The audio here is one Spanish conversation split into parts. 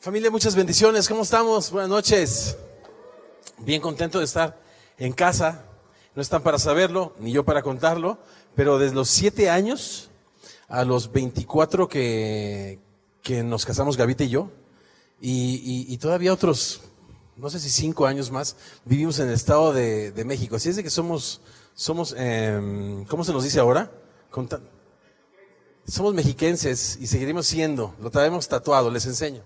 Familia, muchas bendiciones. ¿Cómo estamos? Buenas noches. Bien contento de estar en casa. No están para saberlo, ni yo para contarlo, pero desde los 7 años a los 24 que nos casamos Gavita y yo, y todavía otros, no sé si 5 años más, vivimos en el Estado de México. Así es de que somos ¿cómo se nos dice ahora? Somos mexiquenses y seguiremos siendo. Lo traemos tatuado, les enseño.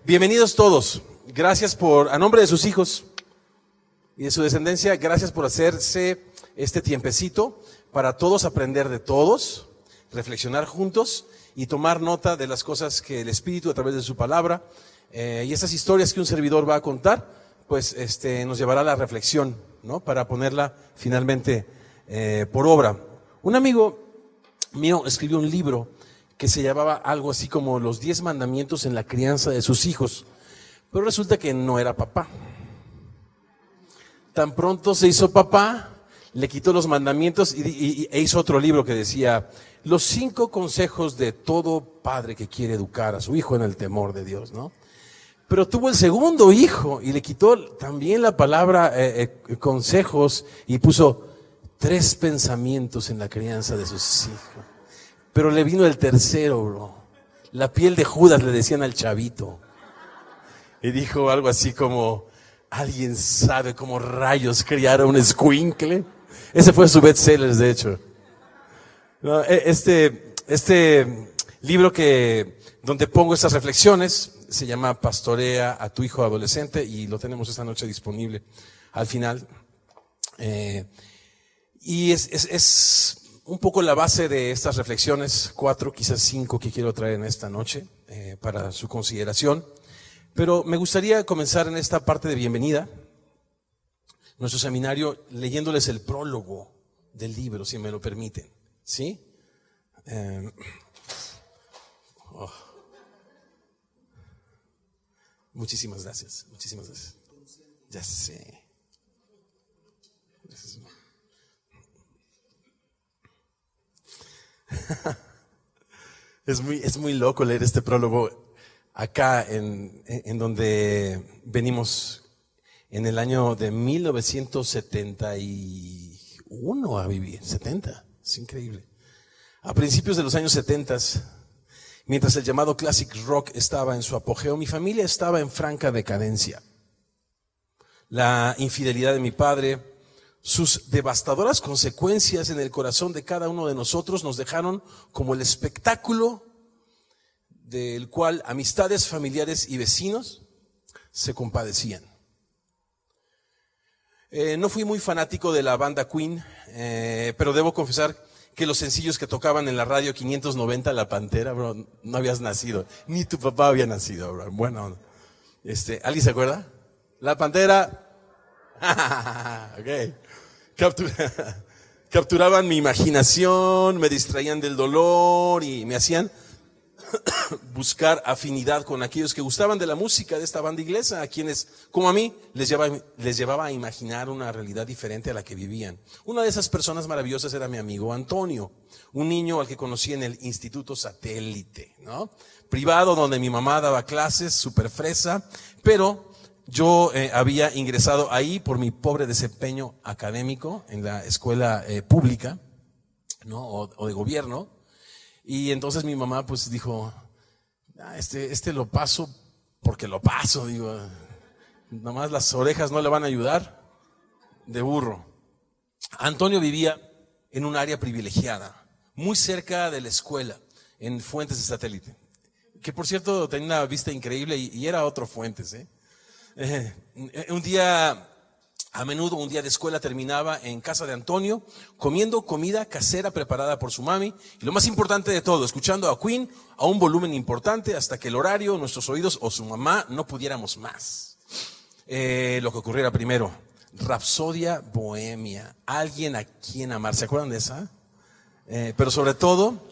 Bienvenidos todos. Gracias a nombre de sus hijos y de su descendencia, gracias por hacerse este tiempecito para todos aprender de todos, reflexionar juntos y tomar nota de las cosas que el Espíritu a través de su palabra y esas historias que un servidor va a contar, pues nos llevará a la reflexión, ¿no? Para ponerla finalmente por obra. Un amigo mío escribió un libro que se llamaba algo así como Los 10 mandamientos en la crianza de sus hijos. Pero resulta que no era papá. Tan pronto se hizo papá, le quitó los mandamientos e hizo otro libro que decía Los 5 consejos de todo padre que quiere educar a su hijo en el temor de Dios, ¿no? Pero tuvo el segundo hijo y le quitó también la palabra consejos y puso 3 pensamientos en la crianza de sus hijos. Pero le vino el tercero, bro. La piel de Judas le decían al chavito. Y dijo algo así como, ¿alguien sabe cómo rayos criar a un escuincle? Ese fue su bestseller, de hecho. No, este libro donde pongo estas reflexiones se llama Pastorea a tu hijo adolescente y lo tenemos esta noche disponible al final. Y es un poco la base de estas reflexiones, 4, quizás 5 que quiero traer en esta noche para su consideración. Pero me gustaría comenzar en esta parte de bienvenida, nuestro seminario, leyéndoles el prólogo del libro, si me lo permiten. ¿Sí? Muchísimas gracias, muchísimas gracias. Ya sé. Gracias. Es muy loco leer este prólogo acá en donde venimos en el año de 1971 a vivir, 70, es increíble. A principios de los años 70, mientras el llamado classic rock estaba en su apogeo, mi familia estaba en franca decadencia. La infidelidad de mi padre, sus devastadoras consecuencias en el corazón de cada uno de nosotros nos dejaron como el espectáculo del cual amistades, familiares y vecinos se compadecían. No fui muy fanático de la banda Queen, pero debo confesar que los sencillos que tocaban en la radio 590, La Pantera, bro, no habías nacido, ni tu papá había nacido, bro. Bueno, ¿alguien se acuerda? La Pantera, ok. Capturaban mi imaginación, me distraían del dolor y me hacían buscar afinidad con aquellos que gustaban de la música de esta banda inglesa, a quienes, como a mí, les llevaba a imaginar una realidad diferente a la que vivían. Una de esas personas maravillosas era mi amigo Antonio, un niño al que conocí en el Instituto Satélite, ¿no? Privado, donde mi mamá daba clases, súper fresa, pero yo había ingresado ahí por mi pobre desempeño académico en la escuela pública, ¿no? O de gobierno. Y entonces mi mamá pues dijo, lo paso porque lo paso, digo, nomás las orejas no le van a ayudar, de burro. Antonio vivía en un área privilegiada, muy cerca de la escuela, en Fuentes de Satélite, que por cierto tenía una vista increíble y era otro Fuentes, A menudo un día de escuela terminaba en casa de Antonio comiendo comida casera preparada por su mami y lo más importante de todo, escuchando a Queen a un volumen importante hasta que el horario, nuestros oídos o su mamá no pudiéramos más. Lo que ocurriera primero, Rapsodia Bohemia, alguien a quien amar, ¿se acuerdan de esa? Pero sobre todo,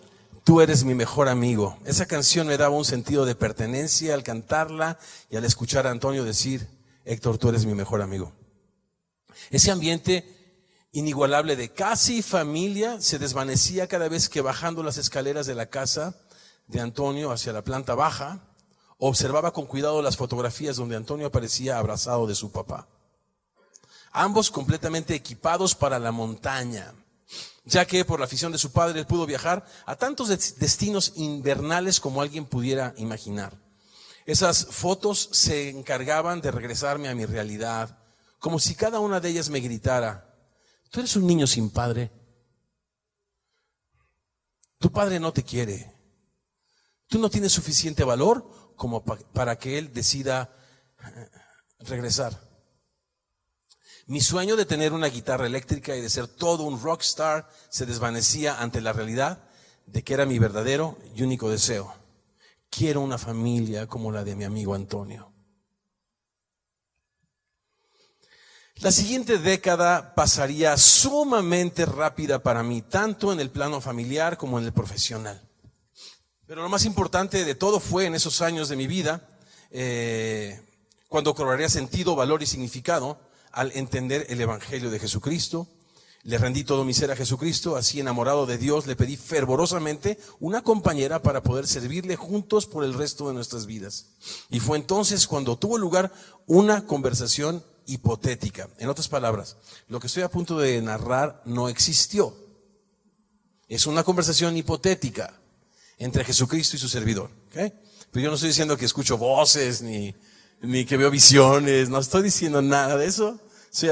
Tú eres mi mejor amigo. Esa canción me daba un sentido de pertenencia al cantarla y al escuchar a Antonio decir, Héctor, tú eres mi mejor amigo. Ese ambiente inigualable de casi familia se desvanecía cada vez que bajando las escaleras de la casa de Antonio hacia la planta baja, observaba con cuidado las fotografías donde Antonio aparecía abrazado de su papá. Ambos completamente equipados para la montaña, ya que por la afición de su padre él pudo viajar a tantos destinos invernales como alguien pudiera imaginar. Esas fotos se encargaban de regresarme a mi realidad, como si cada una de ellas me gritara: tú eres un niño sin padre. Tu padre no te quiere. Tú no tienes suficiente valor como para que él decida regresar. Mi sueño de tener una guitarra eléctrica y de ser todo un rockstar se desvanecía ante la realidad de que era mi verdadero y único deseo. Quiero una familia como la de mi amigo Antonio. La siguiente década pasaría sumamente rápida para mí, tanto en el plano familiar como en el profesional. Pero lo más importante de todo fue en esos años de mi vida, cuando cobraría sentido, valor y significado al entender el Evangelio de Jesucristo. Le rendí todo mi ser a Jesucristo, así enamorado de Dios, le pedí fervorosamente una compañera para poder servirle juntos por el resto de nuestras vidas. Y fue entonces cuando tuvo lugar una conversación hipotética. En otras palabras, lo que estoy a punto de narrar no existió. Es una conversación hipotética entre Jesucristo y su servidor, ¿okay? Pero yo no estoy diciendo que escucho voces ni que veo visiones, no estoy diciendo nada de eso.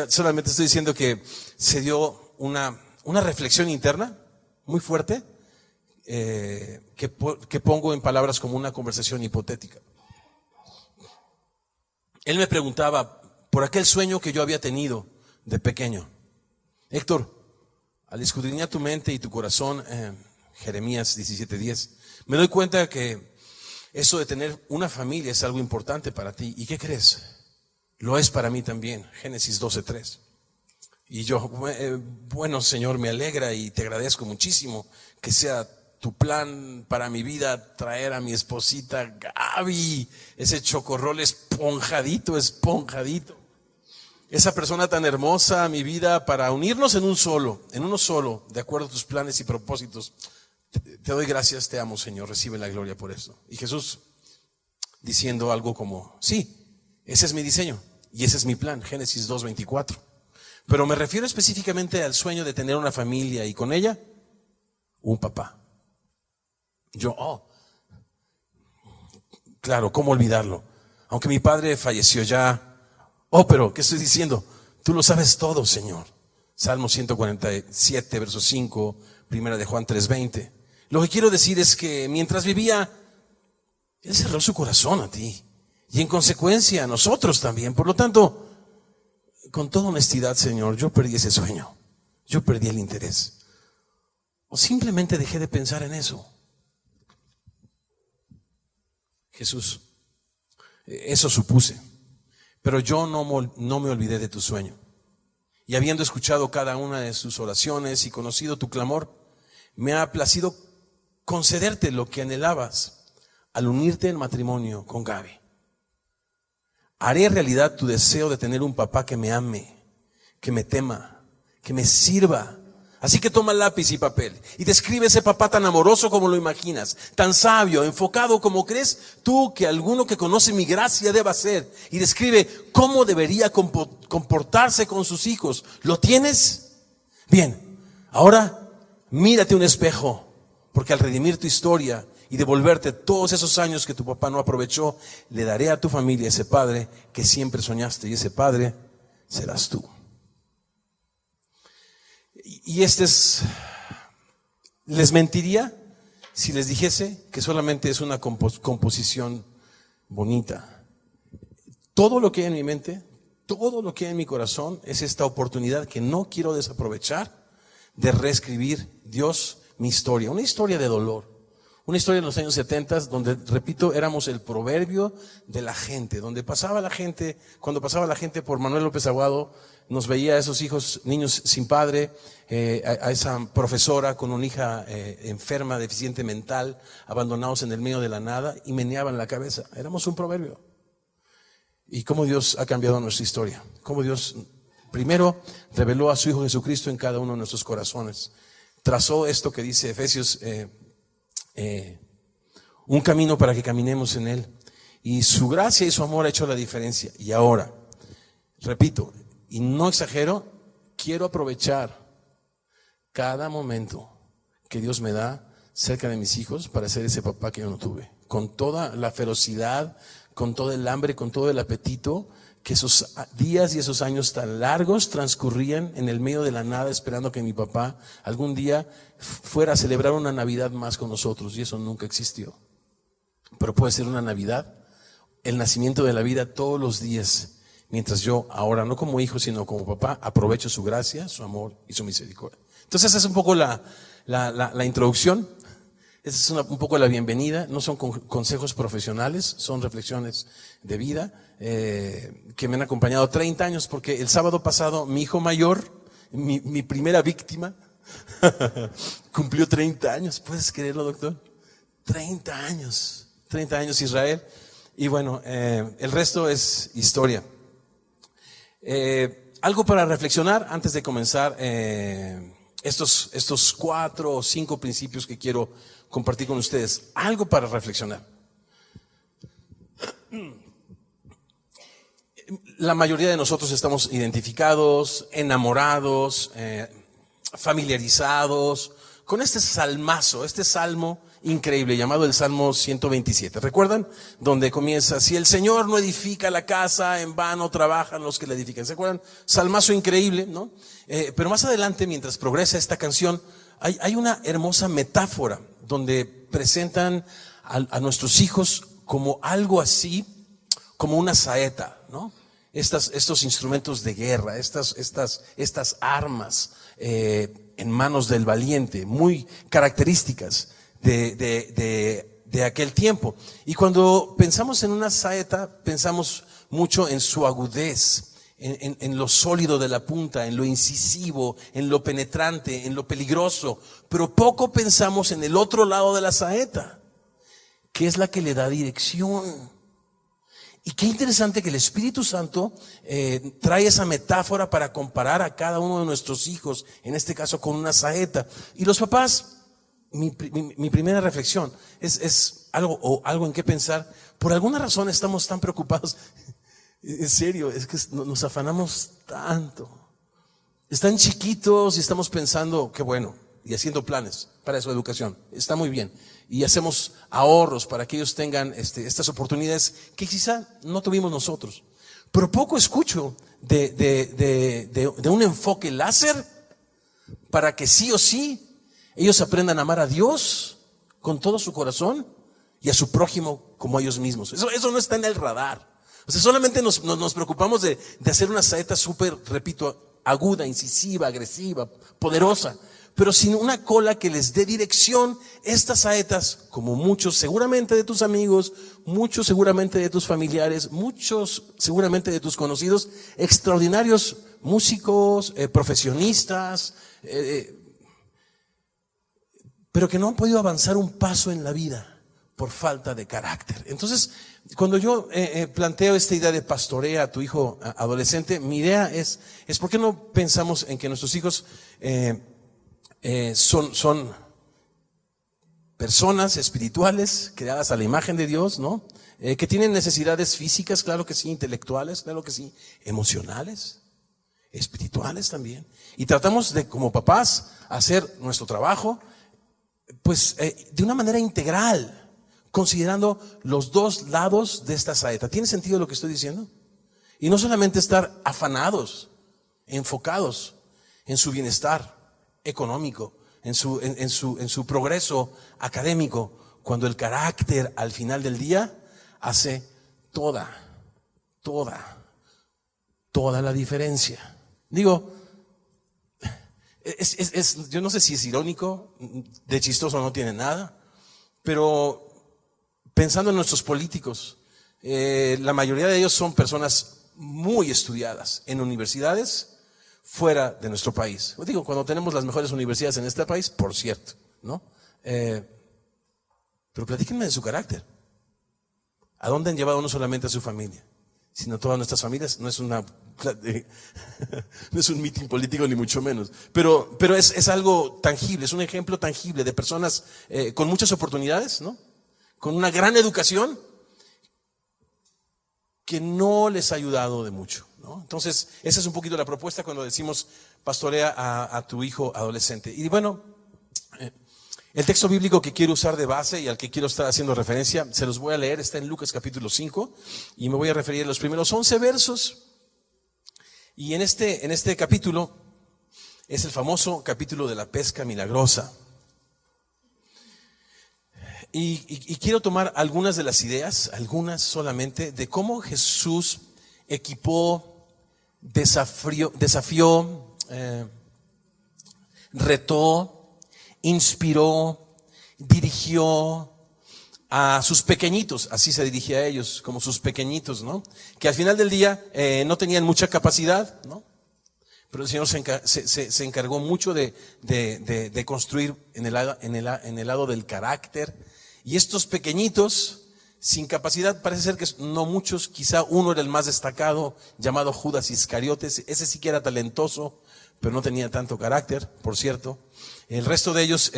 Solamente estoy diciendo que se dio una reflexión interna muy fuerte que pongo en palabras como una conversación hipotética. Él me preguntaba por aquel sueño que yo había tenido de pequeño. Héctor, al escudriñar tu mente y tu corazón, Jeremías 17:10, me doy cuenta que eso de tener una familia es algo importante para ti. ¿Y qué crees? Lo es para mí también. Génesis 12:3. Y yo, bueno, Señor, me alegra y te agradezco muchísimo que sea tu plan para mi vida traer a mi esposita Gaby, ese chocorrol esponjadito. Esa persona tan hermosa a mi vida para unirnos en uno solo, de acuerdo a tus planes y propósitos. Te doy gracias, te amo, Señor, recibe la gloria por esto. Y Jesús diciendo algo como, sí, ese es mi diseño y ese es mi plan, Génesis 2:24. Pero me refiero específicamente al sueño de tener una familia y con ella un papá. Yo, claro, ¿cómo olvidarlo? Aunque mi padre falleció ya. Pero, ¿qué estoy diciendo? Tú lo sabes todo, Señor. Salmo 147, verso 5, primera de Juan 3:20. Lo que quiero decir es que mientras vivía, Él cerró su corazón a ti. Y en consecuencia a nosotros también. Por lo tanto, con toda honestidad, Señor, yo perdí ese sueño. Yo perdí el interés. O simplemente dejé de pensar en eso. Jesús, eso supuse. Pero yo no me olvidé de tu sueño. Y habiendo escuchado cada una de sus oraciones y conocido tu clamor, me ha placido concederte lo que anhelabas al unirte en matrimonio con Gaby. Haré realidad tu deseo de tener un papá que me ame, que me tema, que me sirva. Así que toma lápiz y papel y describe ese papá tan amoroso como lo imaginas, tan sabio, enfocado como crees tú que alguno que conoce mi gracia deba ser. Y describe cómo debería comportarse con sus hijos. ¿Lo tienes? Bien, ahora mírate un espejo, porque al redimir tu historia y devolverte todos esos años que tu papá no aprovechó, le daré a tu familia ese padre que siempre soñaste, y ese padre serás tú. Y les mentiría si les dijese que solamente es una composición bonita. Todo lo que hay en mi mente, todo lo que hay en mi corazón es esta oportunidad que no quiero desaprovechar de reescribir, Dios, mi historia. Una historia de dolor. Una historia de los años 70 donde, repito, éramos el proverbio de la gente, donde cuando pasaba la gente por Manuel López Aguado, nos veía a esos niños sin padre, a esa profesora con una hija enferma, deficiente mental, abandonados en el medio de la nada, y meneaban la cabeza. Éramos un proverbio. Y cómo Dios ha cambiado nuestra historia. Cómo Dios, primero, reveló a su Hijo Jesucristo en cada uno de nuestros corazones. Trazó esto que dice Efesios un camino para que caminemos en Él. Y su gracia y su amor ha hecho la diferencia. Y ahora, repito, y no exagero, quiero aprovechar cada momento que Dios me da cerca de mis hijos para ser ese papá que yo no tuve. Con toda la ferocidad, con todo el hambre, con todo el apetito, que esos días y esos años tan largos transcurrían en el medio de la nada, esperando que mi papá algún día fuera a celebrar una Navidad más con nosotros, y eso nunca existió. Pero puede ser una Navidad, el nacimiento de la vida todos los días, mientras yo ahora, no como hijo, sino como papá, aprovecho su gracia, su amor y su misericordia. Entonces esa es un poco la introducción. Esa es un poco la bienvenida. No son consejos profesionales, son reflexiones de vida que me han acompañado 30 años, porque el sábado pasado mi hijo mayor, mi primera víctima, cumplió 30 años. ¿Puedes creerlo, doctor? 30 años Israel. Y bueno, el resto es historia. Algo para reflexionar antes de comenzar estos 4 o 5 principios que quiero compartir con ustedes. Algo para reflexionar. La mayoría de nosotros estamos identificados, enamorados, familiarizados con este salmazo, este salmo increíble llamado el Salmo 127. ¿Recuerdan? Donde comienza: si el Señor no edifica la casa, en vano trabajan los que la edifican. ¿Se acuerdan? Salmazo increíble, ¿no? Pero más adelante, mientras progresa esta canción, hay una hermosa metáfora donde presentan a nuestros hijos como algo así, como una saeta, ¿no? Estos instrumentos de guerra, estas armas en manos del valiente, muy características de aquel tiempo. Y cuando pensamos en una saeta, pensamos mucho en su agudez, en lo sólido de la punta, en lo incisivo, en lo penetrante, en lo peligroso, pero poco pensamos en el otro lado de la saeta, que es la que le da dirección. Y qué interesante que el Espíritu Santo trae esa metáfora para comparar a cada uno de nuestros hijos, en este caso con una saeta. Y los papás, mi primera reflexión es algo en qué pensar. Por alguna razón estamos tan preocupados. En serio, es que nos afanamos tanto. Están chiquitos y estamos pensando, qué bueno, y haciendo planes para su educación. Está muy bien. Y hacemos ahorros para que ellos tengan estas oportunidades que quizá no tuvimos nosotros. Pero poco escucho de un enfoque láser para que sí o sí ellos aprendan a amar a Dios con todo su corazón y a su prójimo como a ellos mismos. Eso no está en el radar. O sea, solamente nos preocupamos de hacer una saeta súper, repito, aguda, incisiva, agresiva, poderosa, pero sin una cola que les dé dirección. Estas saetas, como muchos seguramente de tus amigos, muchos seguramente de tus familiares, muchos seguramente de tus conocidos, extraordinarios músicos, profesionistas, pero que no han podido avanzar un paso en la vida por falta de carácter. Entonces, cuando yo planteo esta idea de pastorea a tu hijo adolescente, mi idea es ¿por qué no pensamos en que nuestros hijos son personas espirituales creadas a la imagen de Dios, ¿no? Que tienen necesidades físicas, claro que sí, intelectuales, claro que sí, emocionales, espirituales también. Y tratamos de, como papás, hacer nuestro trabajo, pues, de una manera integral, considerando los dos lados de esta saeta. ¿Tiene sentido lo que estoy diciendo? Y no solamente estar afanados, enfocados en su bienestar económico, en su progreso académico, cuando el carácter al final del día hace toda la diferencia. Digo, yo no sé si es irónico, de chistoso no tiene nada, pero pensando en nuestros políticos, la mayoría de ellos son personas muy estudiadas en universidades fuera de nuestro país. Digo, cuando tenemos las mejores universidades en este país, por cierto, ¿no? Pero platíquenme de su carácter. ¿A dónde han llevado no solamente a su familia, sino a todas nuestras familias? No es no es un mitin político ni mucho menos, pero es algo tangible, es un ejemplo tangible de personas con muchas oportunidades, ¿no? con una gran educación, que no les ha ayudado de mucho, ¿no? Entonces, esa es un poquito la propuesta cuando decimos pastorea a tu hijo adolescente. Y bueno, el texto bíblico que quiero usar de base y al que quiero estar haciendo referencia, se los voy a leer, está en Lucas capítulo 5, y me voy a referir a los primeros 11 versos. Y en este capítulo es el famoso capítulo de la pesca milagrosa. Y quiero tomar algunas de las ideas, algunas solamente, de cómo Jesús equipó, desafió, retó, inspiró, dirigió a sus pequeñitos, así se dirigía a ellos, como sus pequeñitos, ¿no? Que al final del día no tenían mucha capacidad, ¿no? Pero el Señor se encargó mucho de construir en el lado del carácter. Y estos pequeñitos, sin capacidad, parece ser que no muchos, quizá uno era el más destacado, llamado Judas Iscariotes. Ese sí que era talentoso, pero no tenía tanto carácter, por cierto. El resto de ellos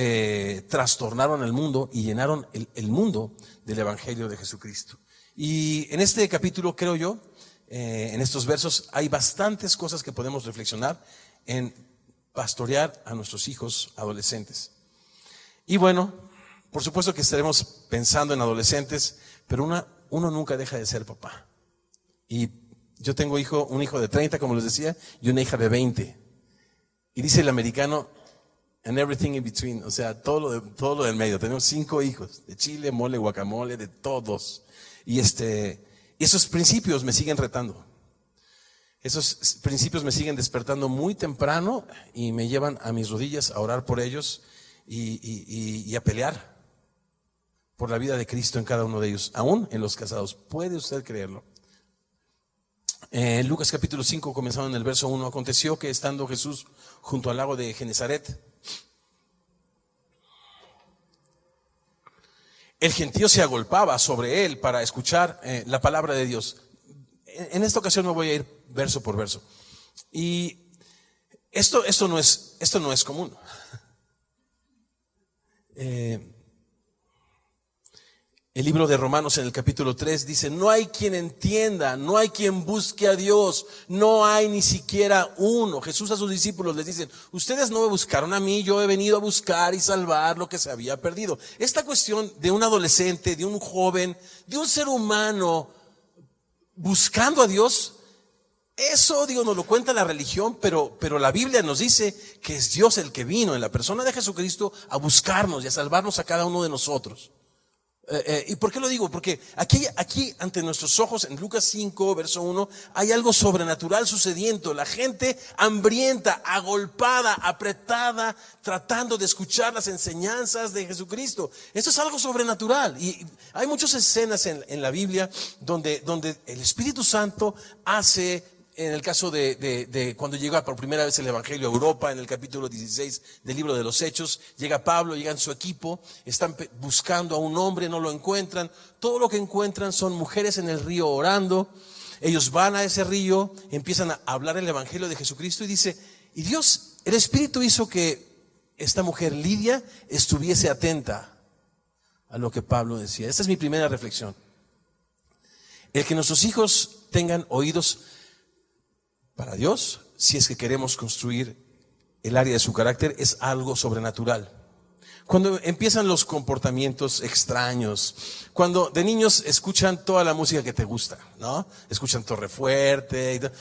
trastornaron el mundo y llenaron el mundo del Evangelio de Jesucristo. Y en este capítulo, creo yo, en estos versos, hay bastantes cosas que podemos reflexionar en pastorear a nuestros hijos adolescentes. Y bueno, por supuesto que estaremos pensando en adolescentes, pero uno nunca deja de ser papá. Y yo tengo un hijo de 30, como les decía, y una hija de 20. Y dice el americano, and everything in between, o sea, todo lo del medio. Tenemos 5 hijos, de chile, mole, guacamole, de todos. Y esos principios me siguen retando. Esos principios me siguen despertando muy temprano y me llevan a mis rodillas a orar por ellos y a pelear por la vida de Cristo en cada uno de ellos, aún en los casados. ¿Puede usted creerlo? En Lucas capítulo 5, comenzando en el verso 1, aconteció que estando Jesús junto al lago de Genezaret, el gentío se agolpaba sobre él para escuchar la palabra de Dios. En esta ocasión me voy a ir verso por verso. Y esto no es común. El libro de Romanos en el capítulo 3 dice, no hay quien entienda, no hay quien busque a Dios, no hay ni siquiera uno. Jesús a sus discípulos les dice, ustedes no me buscaron a mí, yo he venido a buscar y salvar lo que se había perdido. Esta cuestión de un adolescente, de un joven, de un ser humano buscando a Dios, eso, nos lo cuenta la religión, pero la Biblia nos dice que es Dios el que vino en la persona de Jesucristo a buscarnos y a salvarnos a cada uno de nosotros. ¿Y por qué lo digo? Porque aquí ante nuestros ojos, en Lucas 5, verso 1, hay algo sobrenatural sucediendo. La gente hambrienta, agolpada, apretada, tratando de escuchar las enseñanzas de Jesucristo. Esto es algo sobrenatural. Y hay muchas escenas en la Biblia donde el Espíritu Santo hace. En el caso de cuando llega por primera vez el Evangelio a Europa, en el capítulo 16 del libro de los Hechos, llega Pablo, llega en su equipo, están buscando a un hombre, no lo encuentran. Todo lo que encuentran son mujeres en el río orando. Ellos van a ese río, empiezan a hablar el Evangelio de Jesucristo y dice, y Dios, el Espíritu hizo que esta mujer Lidia estuviese atenta a lo que Pablo decía. Esta es mi primera reflexión. El que nuestros hijos tengan oídos para Dios, si es que queremos construir el área de su carácter, es algo sobrenatural. Cuando empiezan los comportamientos extraños, cuando de niños escuchan toda la música que te gusta, ¿no? Escuchan Torre Fuerte,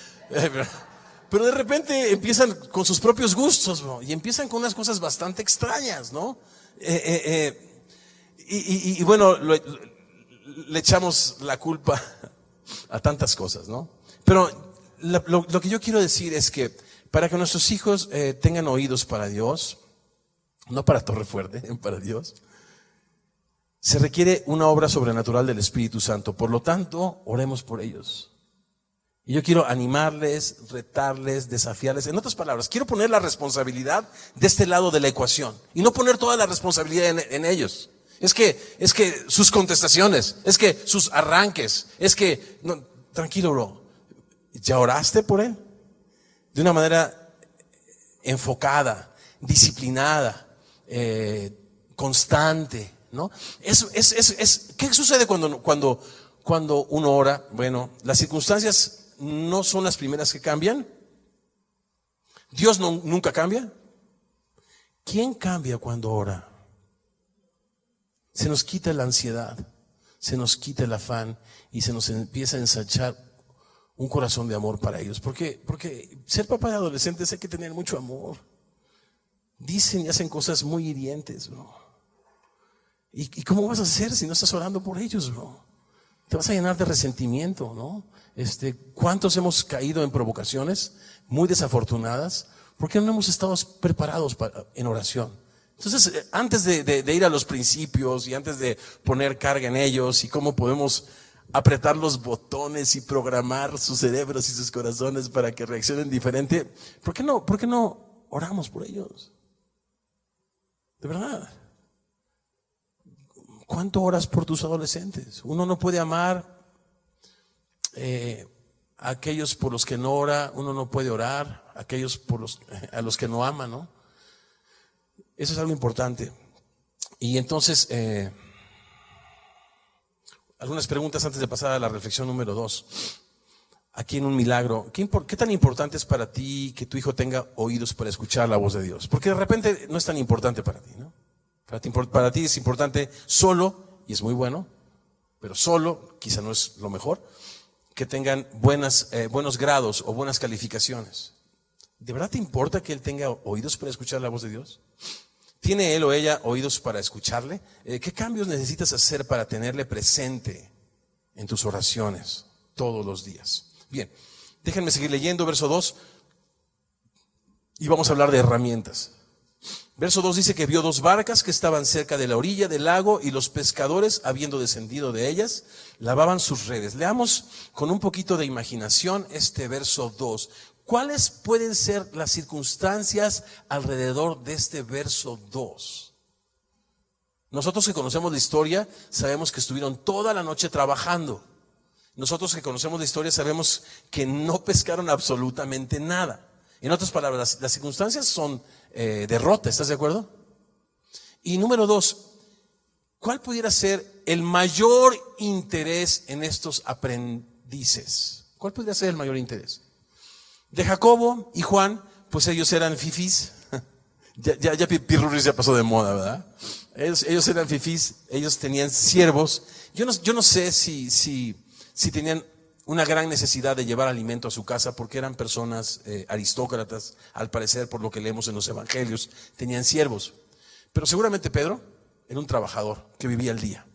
pero de repente empiezan con sus propios gustos, ¿no? Y empiezan con unas cosas bastante extrañas, ¿no? Y bueno, le echamos la culpa a tantas cosas, ¿no? Pero lo que yo quiero decir es que para que nuestros hijos tengan oídos para Dios, no para Torre Fuerte, para Dios, se requiere una obra sobrenatural del Espíritu Santo. Por lo tanto, oremos por ellos. Y yo quiero animarles, retarles, desafiarles. En otras palabras, quiero poner la responsabilidad de este lado de la ecuación y no poner toda la responsabilidad en ellos. Es que sus contestaciones, es que sus arranques, no, tranquilo, bro. ¿Ya oraste por él? De una manera enfocada, disciplinada, constante, ¿no? ¿Qué sucede cuando uno ora? Bueno, las circunstancias no son las primeras que cambian. Dios nunca cambia. ¿Quién cambia cuando ora? Se nos quita la ansiedad, se nos quita el afán y se nos empieza a ensanchar un corazón de amor para ellos. Porque ser papá de adolescentes hay que tener mucho amor. Dicen y hacen cosas muy hirientes, ¿no? ¿Y cómo vas a hacer si no estás orando por ellos, no? Te vas a llenar de resentimiento, ¿no? ¿Cuántos hemos caído en provocaciones muy desafortunadas? Porque no hemos estado preparados en oración. Entonces, antes de ir a los principios y antes de poner carga en ellos y cómo podemos apretar los botones y programar sus cerebros y sus corazones para que reaccionen diferente, ¿por qué no oramos por ellos? De verdad. ¿Cuánto oras por tus adolescentes? Uno no puede amar a aquellos por los que no ora, uno no puede orar a aquellos a los que no ama, ¿no? Eso es algo importante. Y entonces, algunas preguntas antes de pasar a la reflexión número 2. Aquí en un milagro, ¿qué tan importante es para ti que tu hijo tenga oídos para escuchar la voz de Dios? Porque de repente no es tan importante para ti, ¿no? Para ti es importante solo, y es muy bueno, pero solo, quizá no es lo mejor, que tengan buenos grados o buenas calificaciones. ¿De verdad te importa que él tenga oídos para escuchar la voz de Dios? ¿Tiene él o ella oídos para escucharle? ¿Qué cambios necesitas hacer para tenerle presente en tus oraciones todos los días? Bien, déjenme seguir leyendo, verso 2, y vamos a hablar de herramientas. Verso 2 dice que vio 2 barcas que estaban cerca de la orilla del lago y los pescadores, habiendo descendido de ellas, lavaban sus redes. Leamos con un poquito de imaginación este verso 2. ¿Cuáles pueden ser las circunstancias alrededor de este verso 2? Nosotros que conocemos la historia sabemos que estuvieron toda la noche trabajando. Nosotros que conocemos la historia sabemos que no pescaron absolutamente nada. En otras palabras, las circunstancias son derrota, ¿estás de acuerdo? Y número 2, ¿cuál pudiera ser el mayor interés en estos aprendices? ¿Cuál podría ser el mayor interés? De Jacobo y Juan, pues ellos eran fifís. Ya Pirurris ya pasó de moda, ¿verdad? Ellos eran fifís, ellos tenían siervos. Yo no sé si tenían una gran necesidad de llevar alimento a su casa porque eran personas aristócratas, al parecer, por lo que leemos en los evangelios, tenían siervos. Pero seguramente Pedro era un trabajador que vivía el día.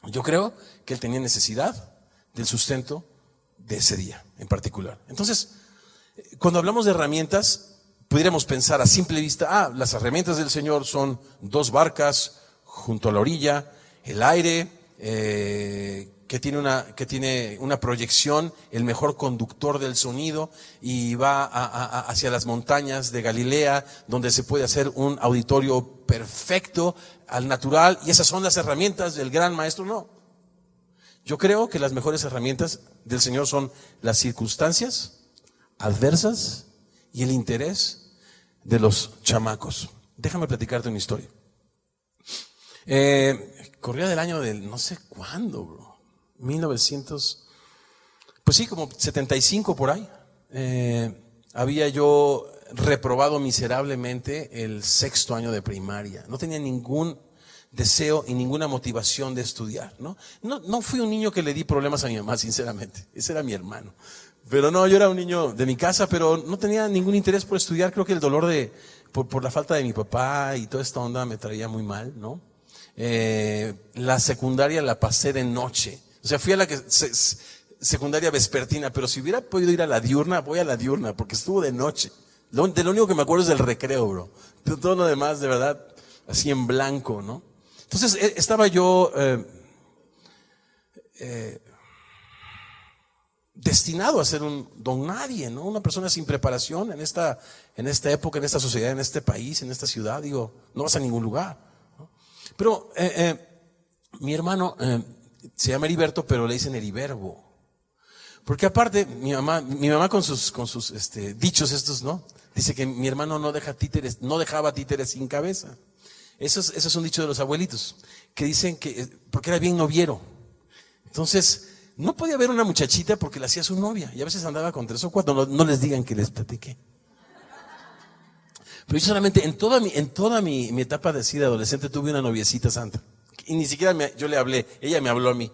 Yo creo que él tenía necesidad del sustento de ese día en particular. Entonces, cuando hablamos de herramientas, pudiéramos pensar a simple vista, las herramientas del Señor son 2 barcas junto a la orilla, el aire, que tiene una proyección, el mejor conductor del sonido, y va hacia las montañas de Galilea, donde se puede hacer un auditorio perfecto al natural, y esas son las herramientas del gran maestro. No. Yo creo que las mejores herramientas del Señor son las circunstancias adversas y el interés de los chamacos. Déjame platicarte una historia. Corría del año del no sé cuándo, bro. 1900, pues sí, como 75 por ahí. Había yo reprobado miserablemente el 6º año de primaria. No tenía ningún deseo y ninguna motivación de estudiar, ¿no? No fui un niño que le di problemas a mi mamá, sinceramente. Ese era mi hermano. Pero no, yo era un niño de mi casa, pero no tenía ningún interés por estudiar. Creo que el dolor por la falta de mi papá y toda esta onda me traía muy mal, ¿no? La secundaria la pasé de noche. O sea, fui a la secundaria vespertina, pero si hubiera podido ir a la diurna, voy a la diurna, porque estuvo de noche. De lo único que me acuerdo es del recreo, bro. De todo lo demás, de verdad, así en blanco, ¿no? Entonces, estaba yo destinado a ser un don nadie, ¿no? Una persona sin preparación en esta época, en esta sociedad, en este país, en esta ciudad. Digo, no vas a ningún lugar, ¿no? Pero mi hermano se llama Heriberto, pero le dicen Heriberbo. Porque aparte, mi mamá con sus dichos estos, ¿no? Dice que mi hermano no dejaba títeres sin cabeza. Eso es un dicho de los abuelitos, que dicen que, porque era bien noviero. Entonces, no podía ver una muchachita porque la hacía su novia. Y a veces andaba con 3 o 4, no les digan que les platiqué. Pero yo solamente, en toda mi etapa de adolescente, tuve una noviecita santa. Y ni siquiera yo le hablé, ella me habló a mí.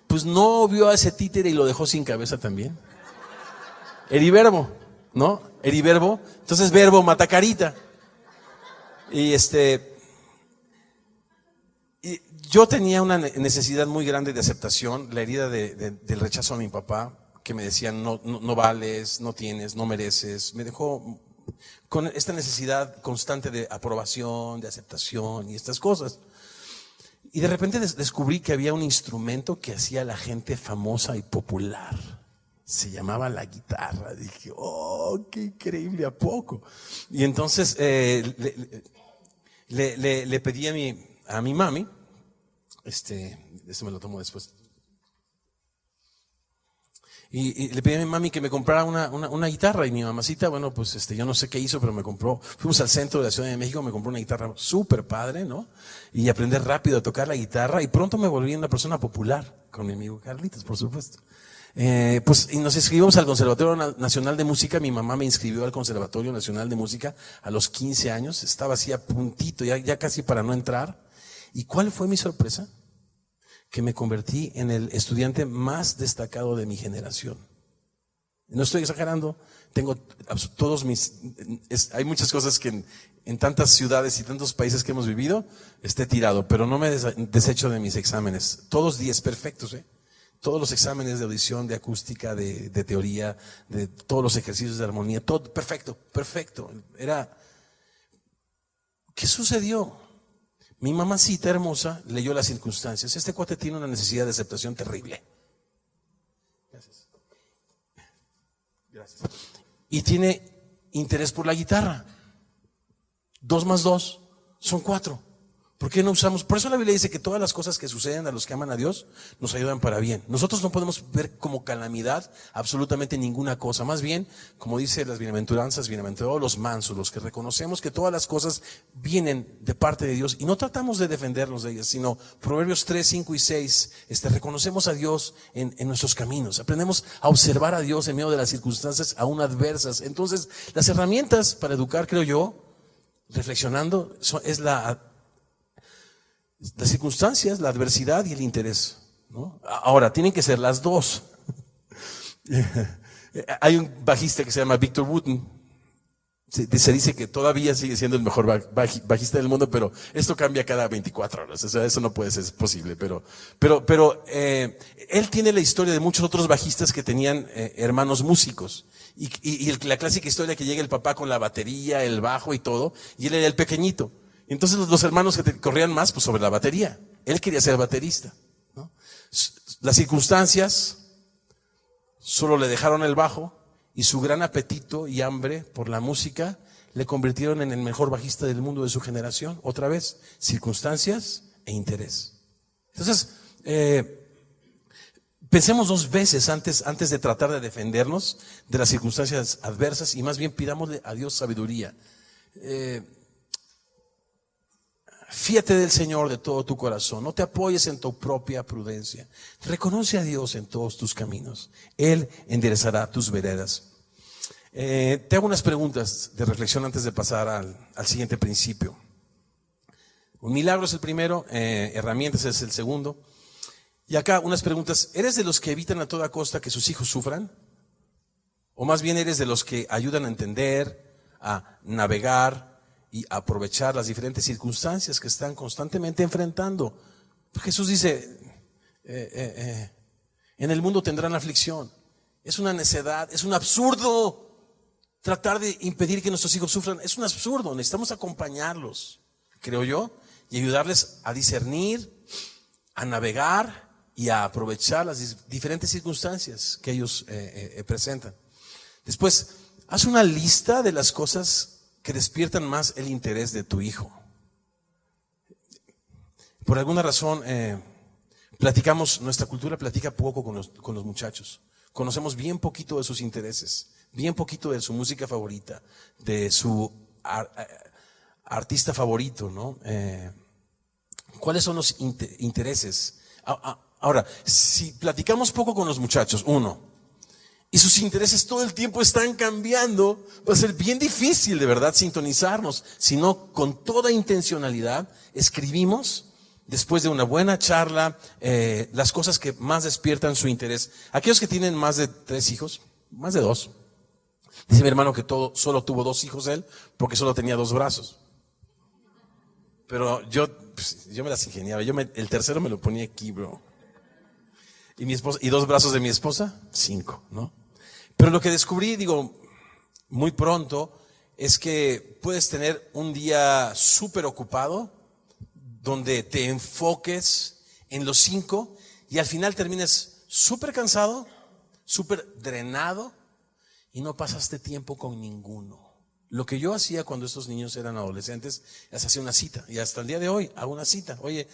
Pues no vio a ese títere y lo dejó sin cabeza también. Heriberbo, ¿no? Heriberbo. Entonces verbo mata carita. Y y yo tenía una necesidad muy grande de aceptación, la herida del rechazo a mi papá, que me decían no vales, no tienes, no mereces. Me dejó con esta necesidad constante de aprobación, de aceptación y estas cosas. Y de repente descubrí que había un instrumento que hacía a la gente famosa y popular. Se llamaba la guitarra. Dije, oh, qué increíble, ¿a poco? Y entonces le pedí a mi mami, eso me lo tomo después. Y le pedí a mi mami que me comprara una guitarra, y mi mamacita, bueno, pues yo no sé qué hizo, pero me compró. Fuimos al centro de la Ciudad de México, me compró una guitarra súper padre, ¿no? Y aprender rápido a tocar la guitarra, y pronto me volví una persona popular, con mi amigo Carlitos, por supuesto. Y nos inscribimos al Conservatorio Nacional de Música. Mi mamá me inscribió al Conservatorio Nacional de Música a los 15 años, estaba así a puntito, ya casi para no entrar. ¿Y cuál fue mi sorpresa? Que me convertí en el estudiante más destacado de mi generación. No estoy exagerando, tengo todos hay muchas cosas que en tantas ciudades y tantos países que hemos vivido, esté tirado, pero no me desecho de mis exámenes. Todos 10 perfectos, Todos los exámenes de audición, de acústica, de teoría, de todos los ejercicios de armonía, todo perfecto. ¿Qué sucedió? Mi mamacita hermosa leyó las circunstancias. Este cuate tiene una necesidad de aceptación terrible. Gracias. Y tiene interés por la guitarra. 2 más 2 son 4. ¿Por qué no usamos? Por eso la Biblia dice que todas las cosas que suceden a los que aman a Dios nos ayudan para bien. Nosotros no podemos ver como calamidad absolutamente ninguna cosa. Más bien, como dice las bienaventuranzas, bienaventurados los mansos, los que reconocemos que todas las cosas vienen de parte de Dios y no tratamos de defendernos de ellas, sino Proverbios 3, 5 y 6, reconocemos a Dios en nuestros caminos. Aprendemos a observar a Dios en medio de las circunstancias aún adversas. Entonces, las herramientas para educar, creo yo, reflexionando, es las circunstancias, la adversidad y el interés, ¿no? Ahora, tienen que ser las dos. Hay un bajista que se llama Victor Wooten. Se dice que todavía sigue siendo el mejor bajista del mundo, pero esto cambia cada 24 horas. O sea, eso no puede ser posible. Pero él tiene la historia de muchos otros bajistas que tenían hermanos músicos. Y la clásica historia que llega el papá con la batería, el bajo y todo, y él era el pequeñito. Entonces los hermanos que corrían más, pues sobre la batería. Él quería ser baterista, ¿no? Las circunstancias solo le dejaron el bajo y su gran apetito y hambre por la música le convirtieron en el mejor bajista del mundo de su generación. Otra vez, circunstancias e interés. Entonces, pensemos 2 veces antes de tratar de defendernos de las circunstancias adversas y más bien pidámosle a Dios sabiduría. Fíate del Señor de todo tu corazón. No te apoyes en tu propia prudencia. Reconoce a Dios en todos tus caminos. Él enderezará tus veredas. Te hago unas preguntas de reflexión antes de pasar al siguiente principio. Un milagro es el primero, herramientas es el segundo. Y acá unas preguntas. ¿Eres de los que evitan a toda costa que sus hijos sufran? ¿O más bien eres de los que ayudan a entender, a navegar y aprovechar las diferentes circunstancias que están constantemente enfrentando? Jesús dice, en el mundo tendrán aflicción. Es una necedad, es un absurdo tratar de impedir que nuestros hijos sufran. Es un absurdo, necesitamos acompañarlos, creo yo, y ayudarles a discernir, a navegar y a aprovechar las diferentes circunstancias que ellos presentan. Después, haz una lista de las cosas que despiertan más el interés de tu hijo. Por alguna razón, nuestra cultura platica poco con los muchachos. Conocemos bien poquito de sus intereses, bien poquito de su música favorita, de su artista favorito, ¿no? ¿Cuáles son los intereses? Ahora, si platicamos poco con los muchachos, y sus intereses todo el tiempo están cambiando, va a ser bien difícil de verdad sintonizarnos, sino con toda intencionalidad escribimos, después de una buena charla, las cosas que más despiertan su interés. Aquellos que tienen más de 3 hijos, más de 2, dice mi hermano que solo tuvo 2 hijos él, porque solo tenía 2 brazos. Pero yo me las ingeniaba, el tercero me lo ponía aquí, bro. Y mi esposa, y 2 brazos de mi esposa, 5, ¿no? Pero lo que descubrí, muy pronto, es que puedes tener un día súper ocupado, donde te enfoques en los 5 y al final termines súper cansado, súper drenado y no pasaste tiempo con ninguno. Lo que yo hacía cuando estos niños eran adolescentes es hacer una cita, y hasta el día de hoy hago una cita. Oye,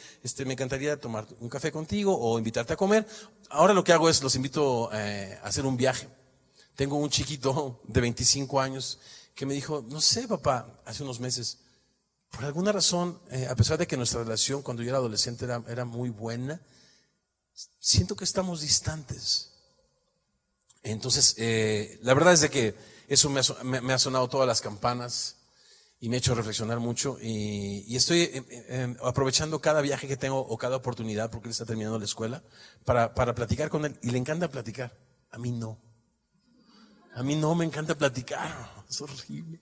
me encantaría tomar un café contigo o invitarte a comer. Ahora lo que hago es los invito a hacer un viaje. Tengo un chiquito de 25 años que me dijo, no sé, papá, hace unos meses, por alguna razón, a pesar de que nuestra relación cuando yo era adolescente era muy buena, siento que estamos distantes. Entonces, la verdad es de que eso me ha sonado todas las campanas y me ha hecho reflexionar mucho, y estoy aprovechando cada viaje que tengo o cada oportunidad, porque él está terminando la escuela, para platicar con él, y le encanta platicar. A mí no me encanta platicar, es horrible.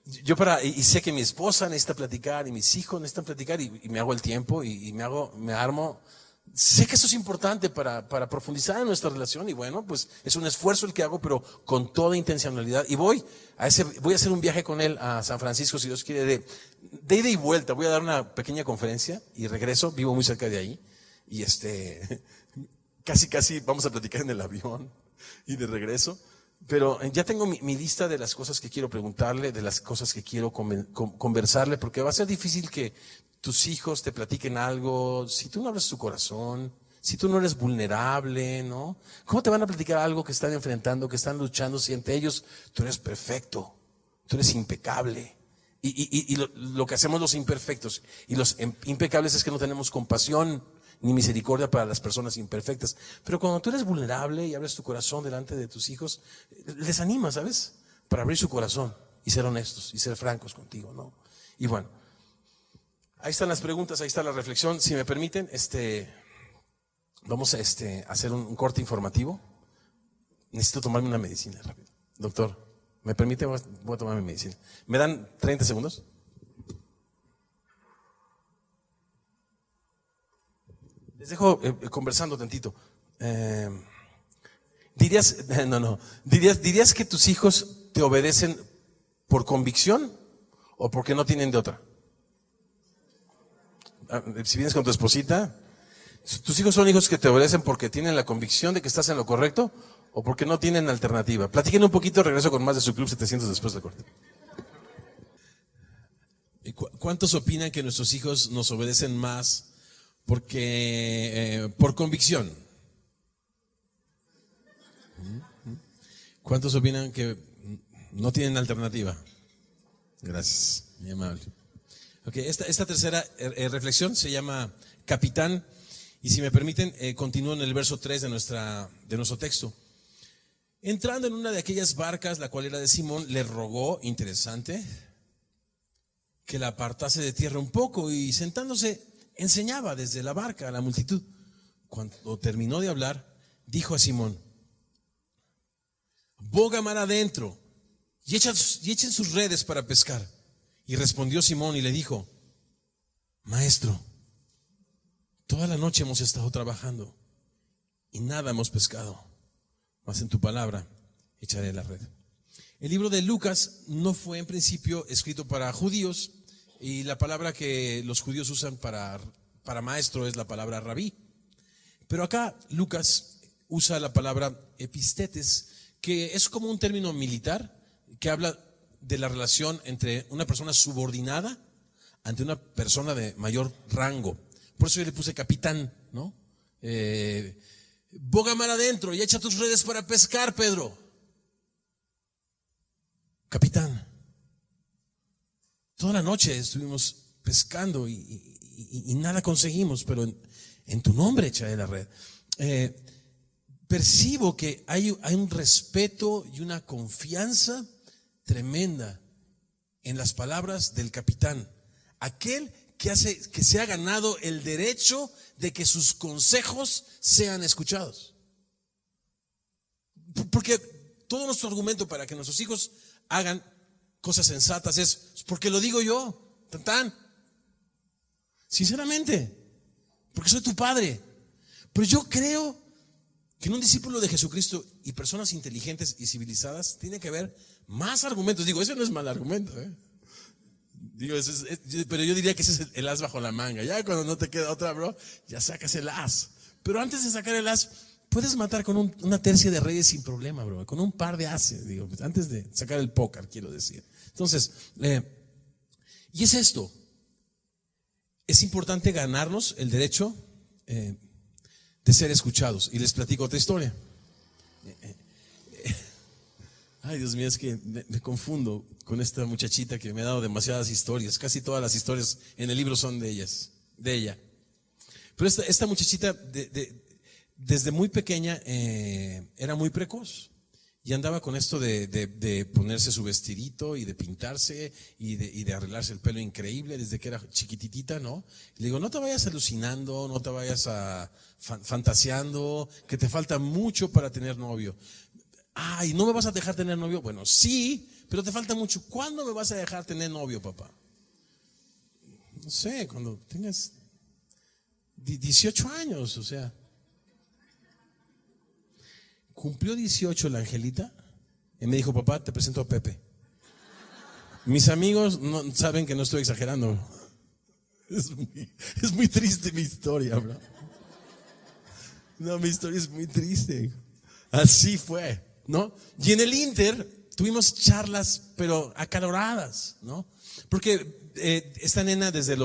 Y sé que mi esposa necesita platicar y mis hijos necesitan platicar, y me hago el tiempo y me armo. Sé que eso es importante para profundizar en nuestra relación, y bueno, pues es un esfuerzo el que hago, pero con toda intencionalidad. Y voy a hacer un viaje con él a San Francisco, si Dios quiere, de ida y vuelta. Voy a dar una pequeña conferencia y regreso, vivo muy cerca de ahí, y casi vamos a platicar en el avión y de regreso. Pero ya tengo mi lista de las cosas que quiero preguntarle, de las cosas que quiero conversarle, porque va a ser difícil que tus hijos te platiquen algo si tú no abres tu corazón, si tú no eres vulnerable, ¿no? ¿Cómo te van a platicar algo que están enfrentando, que están luchando, si entre ellos tú eres perfecto, tú eres impecable? Y lo que hacemos los imperfectos y los impecables es que no tenemos compasión ni misericordia para las personas imperfectas. Pero cuando tú eres vulnerable y abres tu corazón delante de tus hijos, les animas, ¿sabes? Para abrir su corazón y ser honestos y ser francos contigo, ¿no? Y bueno, ahí están las preguntas, ahí está la reflexión. Si me permiten, vamos a hacer un corte informativo. Necesito tomarme una medicina rápido. Doctor, ¿me permite? Voy a tomar mi medicina. ¿Me dan 30 segundos? Les dejo conversando tantito. ¿Dirías que tus hijos te obedecen por convicción o porque no tienen de otra? Si vienes con tu esposita, ¿tus hijos son hijos que te obedecen porque tienen la convicción de que estás en lo correcto o porque no tienen alternativa? Platiquen un poquito, regreso con más de su Club 700 después del corte. ¿Cuántos opinan que nuestros hijos nos obedecen más por convicción? ¿Cuántos opinan que no tienen alternativa? Gracias, muy amable. Okay, esta tercera reflexión se llama Capitán, y si me permiten, continúo en el verso 3 de nuestro texto. Entrando en una de aquellas barcas, la cual era de Simón, le rogó, interesante, que la apartase de tierra un poco, y sentándose enseñaba desde la barca a la multitud. Cuando terminó de hablar, dijo a Simón: boga mar adentro y echen sus redes para pescar. Y respondió Simón y le dijo: Maestro, toda la noche hemos estado trabajando y nada hemos pescado, mas en tu palabra echaré la red. El libro de Lucas no fue en principio escrito para judíos, y la palabra que los judíos usan para maestro es la palabra rabí. Pero acá Lucas usa la palabra epistetes, que es como un término militar que habla de la relación entre una persona subordinada ante una persona de mayor rango. Por eso yo le puse capitán, ¿no? Boga mar adentro y echa tus redes para pescar, Pedro. Capitán. Toda la noche estuvimos pescando y nada conseguimos, pero en tu nombre echaré la red. Percibo que hay un respeto y una confianza tremenda en las palabras del capitán, aquel que se ha ganado el derecho de que sus consejos sean escuchados. Porque todo nuestro argumento para que nuestros hijos hagan cosas sensatas es porque lo digo yo, tan. Sinceramente, porque soy tu padre. Pero yo creo que en un discípulo de Jesucristo y personas inteligentes y civilizadas tiene que haber más argumentos. Digo, ese no es mal argumento, Digo, pero yo diría que ese es el as bajo la manga. Ya cuando no te queda otra, bro, ya sacas el as. Pero antes de sacar el as, puedes matar con una tercia de reyes sin problema, bro. Con un par de ases, digo, antes de sacar el póker, quiero decir. Entonces, y es esto. Es importante ganarnos el derecho de ser escuchados. Y les platico otra historia. Ay, Dios mío, es que me confundo con esta muchachita que me ha dado demasiadas historias. Casi todas las historias en el libro son de ella. Pero esta muchachita desde muy pequeña era muy precoz. Y andaba con esto de ponerse su vestidito y de pintarse y de arreglarse el pelo increíble desde que era chiquititita, ¿no? Y le digo, no te vayas alucinando, no te vayas fantaseando, que te falta mucho para tener novio. Ay, ¿no me vas a dejar tener novio? Bueno, sí, pero te falta mucho. ¿Cuándo me vas a dejar tener novio, papá? No sé, cuando tengas 18 años, o sea. Cumplió 18 la Angelita y me dijo, papá, te presento a Pepe. Mis amigos no saben que no estoy exagerando. Es muy triste mi historia, bro. No, mi historia es muy triste. Así fue, ¿no? Y en el Inter tuvimos charlas, pero acaloradas, ¿no? Porque esta nena desde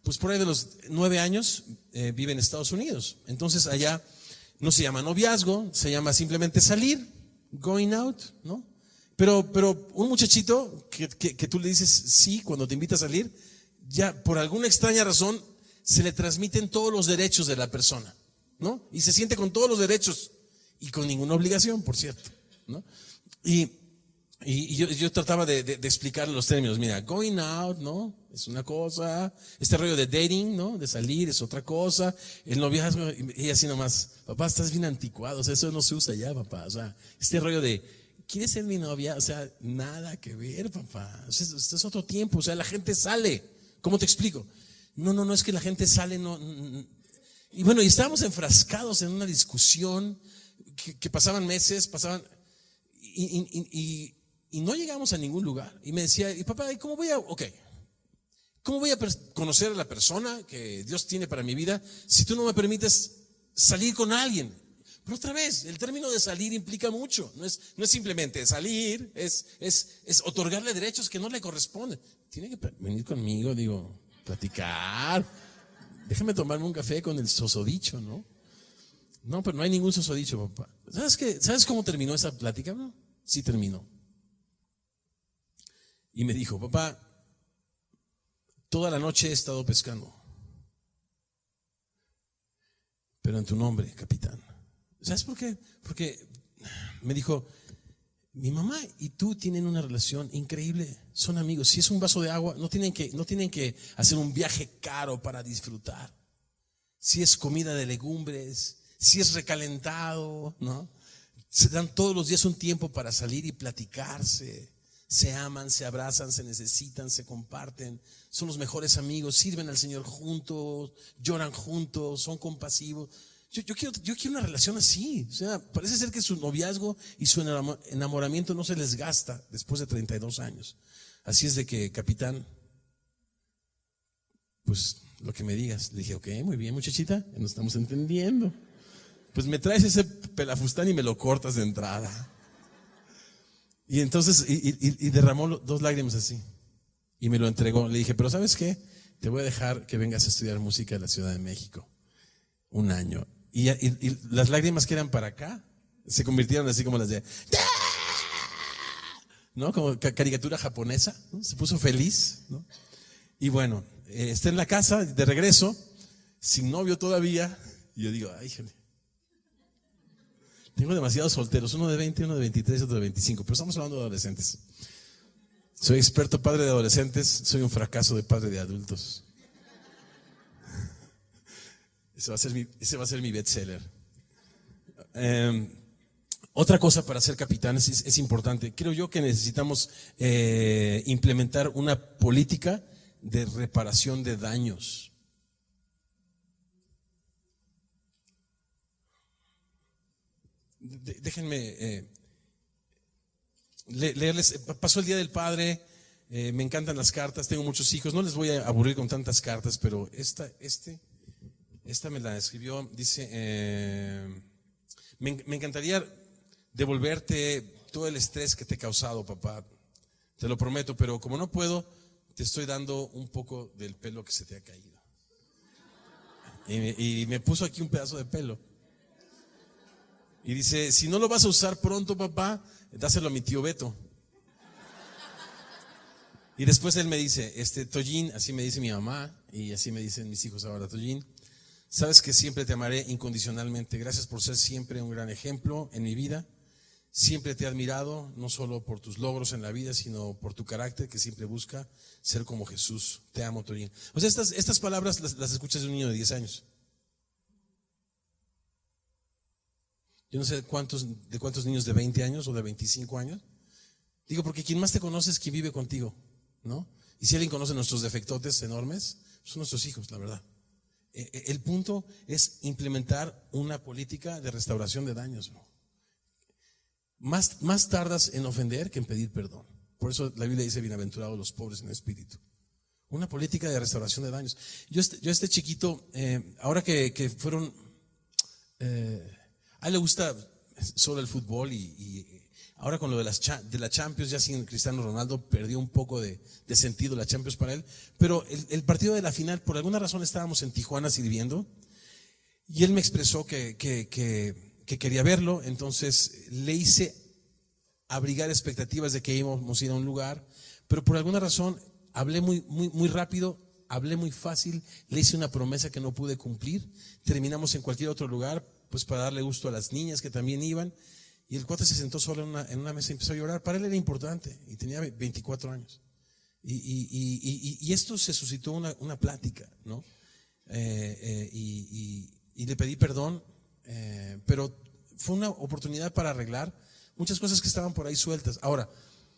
pues por ahí de los 9 años vive en Estados Unidos. Entonces allá no se llama noviazgo, se llama simplemente salir, going out, ¿no? Pero un muchachito que tú le dices sí cuando te invita a salir, ya por alguna extraña razón se le transmiten todos los derechos de la persona, ¿no? Y se siente con todos los derechos y con ninguna obligación, por cierto, ¿no? Y yo trataba de explicarle los términos. Mira, going out, ¿no? Es una cosa. Este rollo de dating, ¿no? De salir es otra cosa. El noviazgo, y así nomás. Papá, estás bien anticuado. O sea, eso no se usa ya, papá. O sea, este rollo de, ¿quieres ser mi novia? O sea, nada que ver, papá. O sea, esto es otro tiempo. O sea, la gente sale. ¿Cómo te explico? No, es que la gente sale, no. Y bueno, y estábamos enfrascados en una discusión que pasaban meses, y no llegamos a ningún lugar. Y me decía, y papá, ¿cómo voy a conocer a la persona que Dios tiene para mi vida si tú no me permites salir con alguien? Pero otra vez, el término de salir implica mucho. No es simplemente salir, es otorgarle derechos que no le corresponden. Tiene que venir conmigo, digo, platicar. Déjame tomarme un café con el sosodicho, ¿no? No, pero no hay ningún sosodicho, papá. ¿Sabes cómo terminó esa plática, no? Sí terminó. Y me dijo, papá, toda la noche he estado pescando, pero en tu nombre, capitán. ¿Sabes por qué? Porque me dijo, mi mamá y tú tienen una relación increíble, son amigos. Si es un vaso de agua, no tienen que hacer un viaje caro para disfrutar. Si es comida de legumbres, si es recalentado, ¿no? Se dan todos los días un tiempo para salir y platicarse. Se aman, se abrazan, se necesitan, se comparten. Son los mejores amigos, sirven al Señor juntos, lloran juntos, son compasivos. Yo quiero una relación así. O sea, parece ser que su noviazgo y su enamoramiento no se les gasta después de 32 años. Así es de que, capitán, pues lo que me digas. Le dije, ok, muy bien, muchachita, nos estamos entendiendo. Pues me traes ese pelafustán y me lo cortas de entrada. Y entonces, y derramó 2 lágrimas así. Y me lo entregó. Le dije, pero ¿sabes qué? Te voy a dejar que vengas a estudiar música en la Ciudad de México. 1 año. Y las lágrimas que eran para acá, se convirtieron así como las de... ¿no? Como caricatura japonesa, ¿no? Se puso feliz, ¿no? Y bueno, está en la casa de regreso, sin novio todavía, y yo digo, ay, híjole, tengo demasiados solteros, uno de 20, uno de 23, otro de 25, pero estamos hablando de adolescentes. Soy experto padre de adolescentes, soy un fracaso de padre de adultos. Ese va a ser mi bestseller. Otra cosa para ser capitanes es importante. Creo yo que necesitamos implementar una política de reparación de daños. Déjenme leerles. Pasó el Día del Padre, me encantan las cartas, tengo muchos hijos, no les voy a aburrir con tantas cartas, pero esta me la escribió, dice, me encantaría devolverte todo el estrés que te he causado, papá, te lo prometo, pero como no puedo, te estoy dando un poco del pelo que se te ha caído. Y me puso aquí un pedazo de pelo. Y dice, si no lo vas a usar pronto, papá, dáselo a mi tío Beto. Y después él me dice, Tollín, así me dice mi mamá, y así me dicen mis hijos ahora, Tollín, sabes que siempre te amaré incondicionalmente. Gracias por ser siempre un gran ejemplo en mi vida. Siempre te he admirado, no solo por tus logros en la vida, sino por tu carácter que siempre busca ser como Jesús. Te amo, Torín. O sea, estas palabras las escuchas de un niño de 10 años. Yo no sé de cuántos niños de 20 años o de 25 años. Digo, porque quien más te conoce es quien vive contigo, ¿no? Y si alguien conoce nuestros defectotes enormes, son nuestros hijos, la verdad. El punto es implementar una política de restauración de daños, ¿no? Más tardas en ofender que en pedir perdón. Por eso la Biblia dice, bienaventurados los pobres en espíritu. Una política de restauración de daños. Yo chiquito, ahora que fueron, a él le gusta solo el fútbol y ahora con lo de la Champions, ya sin Cristiano Ronaldo, perdió un poco de sentido la Champions para él. Pero el partido de la final, por alguna razón estábamos en Tijuana sirviendo y él me expresó que quería verlo, entonces le hice abrigar expectativas de que íbamos a ir a un lugar, pero por alguna razón hablé muy rápido, hablé muy fácil, le hice una promesa que no pude cumplir, terminamos en cualquier otro lugar, pues para darle gusto a las niñas que también iban, y el cuate se sentó solo en una mesa y empezó a llorar. Para él era importante, y tenía 24 años, y esto se suscitó una plática, ¿no? Y le pedí perdón, pero fue una oportunidad para arreglar muchas cosas que estaban por ahí sueltas. Ahora,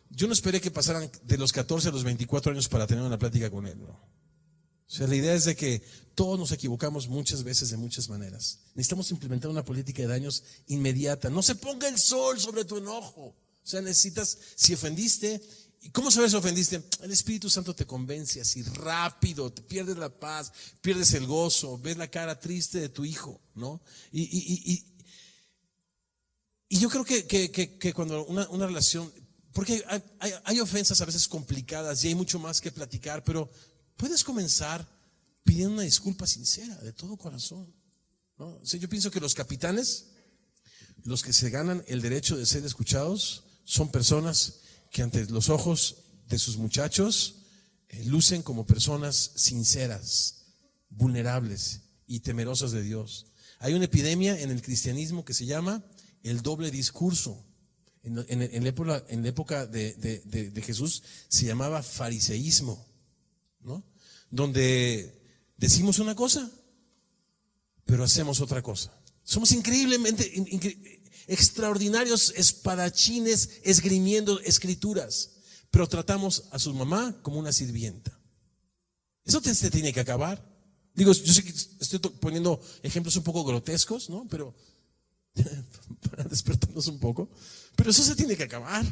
yo no esperé que pasaran de los 14 a los 24 años para tener una plática con él, ¿no? O sea, la idea es de que todos nos equivocamos muchas veces de muchas maneras. Necesitamos implementar una política de daños inmediata. No se ponga el sol sobre tu enojo. O sea, necesitas, si ofendiste, ¿y cómo sabes si ofendiste? El Espíritu Santo te convence así rápido, te pierdes la paz, pierdes el gozo, ves la cara triste de tu hijo, ¿no? Y yo creo que cuando una relación, porque hay ofensas a veces complicadas y hay mucho más que platicar, pero puedes comenzar pidiendo una disculpa sincera, de todo corazón, ¿no? O sea, yo pienso que los capitanes, los que se ganan el derecho de ser escuchados, son personas que ante los ojos de sus muchachos lucen como personas sinceras, vulnerables y temerosas de Dios. Hay una epidemia en el cristianismo que se llama el doble discurso. En la época de Jesús se llamaba fariseísmo, ¿no? Donde decimos una cosa, pero hacemos otra cosa. Somos increíblemente extraordinarios espadachines esgrimiendo escrituras, pero tratamos a su mamá como una sirvienta. Eso se tiene que acabar. Digo, yo sé que estoy poniendo ejemplos un poco grotescos, ¿no? Pero para despertarnos un poco, pero eso se tiene que acabar.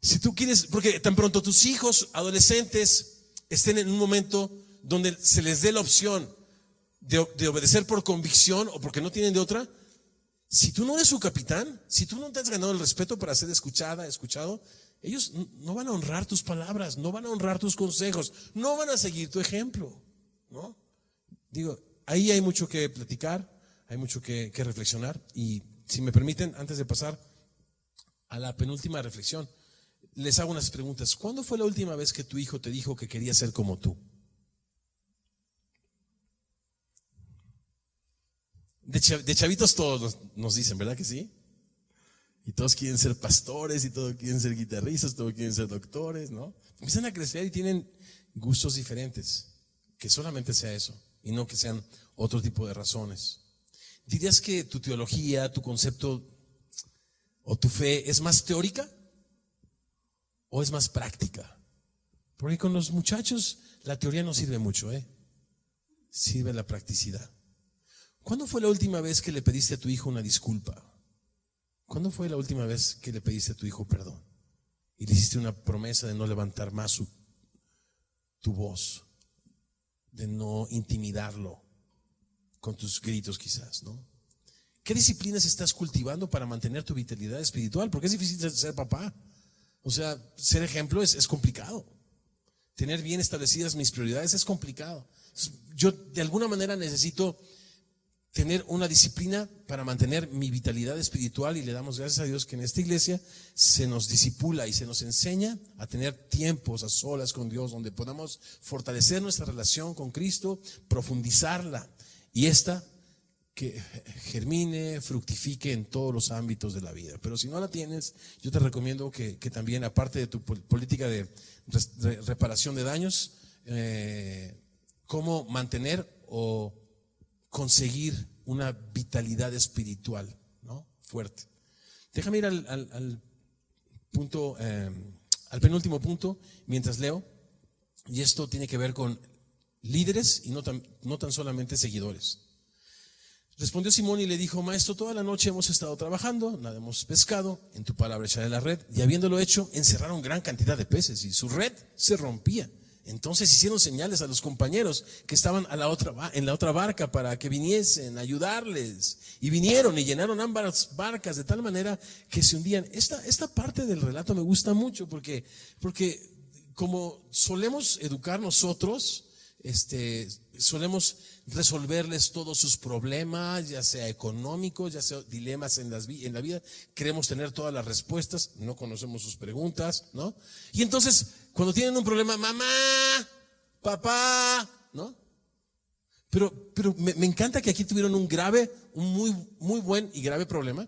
Si tú quieres, porque tan pronto tus hijos adolescentes estén en un momento donde se les dé la opción de obedecer por convicción o porque no tienen de otra, si tú no eres su capitán, si tú no te has ganado el respeto para ser escuchado, ellos no van a honrar tus palabras, no van a honrar tus consejos, no van a seguir tu ejemplo, ¿no? Digo, ahí hay mucho que platicar, hay mucho que reflexionar, y si me permiten, antes de pasar a la penúltima reflexión, les hago unas preguntas. ¿Cuándo fue la última vez que tu hijo te dijo que quería ser como tú? De chavitos todos nos dicen, ¿verdad que sí? Y todos quieren ser pastores, y todos quieren ser guitarristas, todos quieren ser doctores, ¿no? Empiezan a crecer y tienen gustos diferentes. Que solamente sea eso, y no que sean otro tipo de razones. ¿Dirías que tu teología, tu concepto o tu fe es más teórica o es más práctica? Porque con los muchachos la teoría no sirve mucho, sirve la practicidad. ¿Cuándo fue la última vez que le pediste a tu hijo una disculpa? ¿Cuándo fue la última vez que le pediste a tu hijo perdón? Y le hiciste una promesa de no levantar más tu voz, de no intimidarlo con tus gritos quizás, ¿no? ¿Qué disciplinas estás cultivando para mantener tu vitalidad espiritual? Porque es difícil ser papá. O sea, ser ejemplo es complicado. Tener bien establecidas mis prioridades es complicado. Yo de alguna manera necesito tener una disciplina para mantener mi vitalidad espiritual, y le damos gracias a Dios que en esta iglesia se nos discipula y se nos enseña a tener tiempos a solas con Dios donde podamos fortalecer nuestra relación con Cristo, profundizarla, y esta que germine, fructifique en todos los ámbitos de la vida. Pero si no la tienes, yo te recomiendo que también, aparte de tu política de reparación de daños, cómo mantener o conseguir una vitalidad espiritual, ¿no? Fuerte. Déjame ir al punto, al penúltimo punto, mientras leo, y esto tiene que ver con líderes y no tan solamente seguidores. Respondió Simón y le dijo: Maestro, toda la noche hemos estado trabajando, nada hemos pescado, en tu palabra echaré la red. Y habiéndolo hecho, encerraron gran cantidad de peces y su red se rompía. Entonces hicieron señales a los compañeros que estaban en la otra barca para que viniesen a ayudarles. Y vinieron y llenaron ambas barcas de tal manera que se hundían. Esta parte del relato me gusta mucho porque como solemos educar nosotros, solemos resolverles todos sus problemas, ya sea económicos, ya sea dilemas en la vida. Queremos tener todas las respuestas, no conocemos sus preguntas, ¿no? Y entonces, cuando tienen un problema, mamá, papá, ¿no? Pero me encanta que aquí tuvieron un muy, muy buen y grave problema,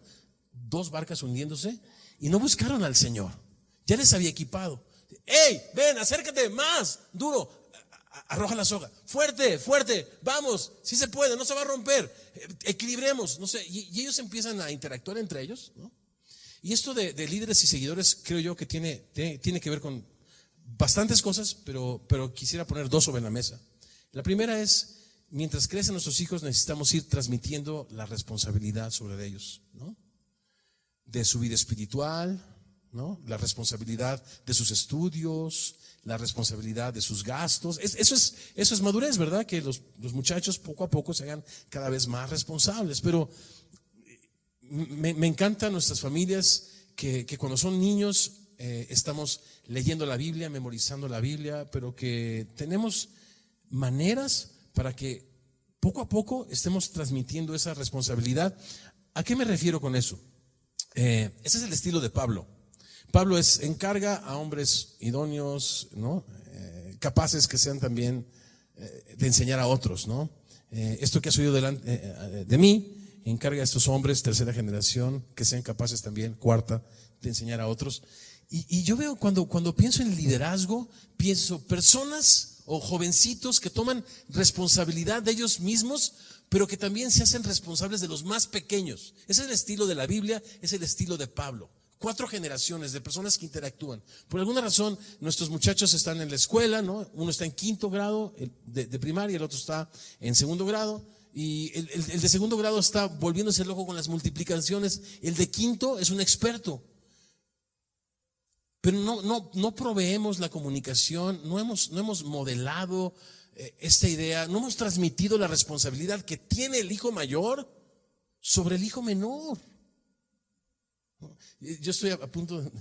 2 barcas hundiéndose, y no buscaron al Señor. Ya les había equipado. ¡Ey, ven, acércate más, duro! Arroja la soga, fuerte, vamos, sí se puede, no se va a romper, equilibremos, no sé, y ellos empiezan a interactuar entre ellos, ¿no? Y esto de líderes y seguidores, creo yo que tiene que ver con bastantes cosas, pero quisiera poner 2 sobre la mesa. La primera es, mientras crecen nuestros hijos, necesitamos ir transmitiendo la responsabilidad sobre ellos, ¿no? De su vida espiritual, ¿no? La responsabilidad de sus estudios, la responsabilidad de sus gastos. Eso es madurez, ¿verdad? Que los muchachos poco a poco se hagan cada vez más responsables. Pero me encantan nuestras familias que cuando son niños estamos leyendo la Biblia, memorizando la Biblia, pero que tenemos maneras para que poco a poco estemos transmitiendo esa responsabilidad. ¿A qué me refiero con eso? Ese es el estilo de Pablo. Pablo encarga a hombres idóneos, ¿no? Capaces que sean también de enseñar a otros, ¿no? Esto que has oído de mí, encarga a estos hombres, 3ª generación, que sean capaces también, 4ª, de enseñar a otros. Y yo veo cuando pienso en liderazgo, pienso personas o jovencitos que toman responsabilidad de ellos mismos, pero que también se hacen responsables de los más pequeños. Ese es el estilo de la Biblia, es el estilo de Pablo. 4 generaciones de personas que interactúan. Por alguna razón, nuestros muchachos están en la escuela, ¿no? Uno está en 5º grado de primaria, el otro está en 2º grado. Y el de 2º grado está volviéndose loco con las multiplicaciones. El de 5º es un experto. Pero no proveemos la comunicación, no hemos modelado esta idea, no hemos transmitido la responsabilidad que tiene el hijo mayor sobre el hijo menor. Yo estoy a punto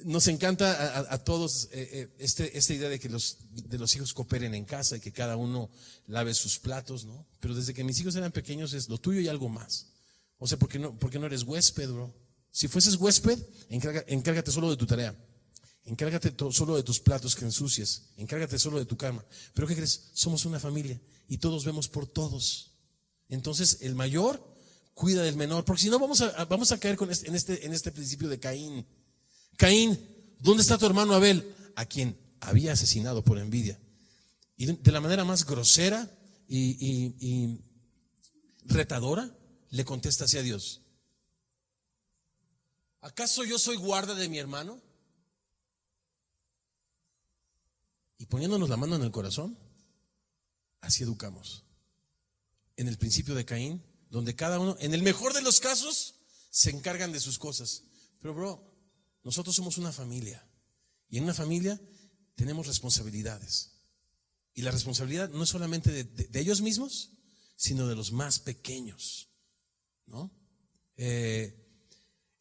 nos encanta a todos esta idea de que los hijos cooperen en casa y que cada uno lave sus platos, ¿no? Pero desde que mis hijos eran pequeños es lo tuyo y algo más. O sea, ¿por qué no eres huésped, bro? Si fueses huésped, encárgate solo de tu tarea. Encárgate solo de tus platos que ensucias. Encárgate solo de tu cama. Pero ¿qué crees? Somos una familia y todos vemos por todos. Entonces el mayor cuida del menor, porque si no vamos a caer en este principio de Caín. Caín, ¿dónde está tu hermano Abel? A quien había asesinado por envidia. Y de la manera más grosera y retadora le contesta hacia Dios: ¿acaso yo soy guarda de mi hermano? Y poniéndonos la mano en el corazón, así educamos. En el principio de Caín, donde cada uno, en el mejor de los casos, se encargan de sus cosas. Pero nosotros somos una familia. Y en una familia tenemos responsabilidades. Y la responsabilidad no es solamente de ellos mismos, sino de los más pequeños, ¿no? Eso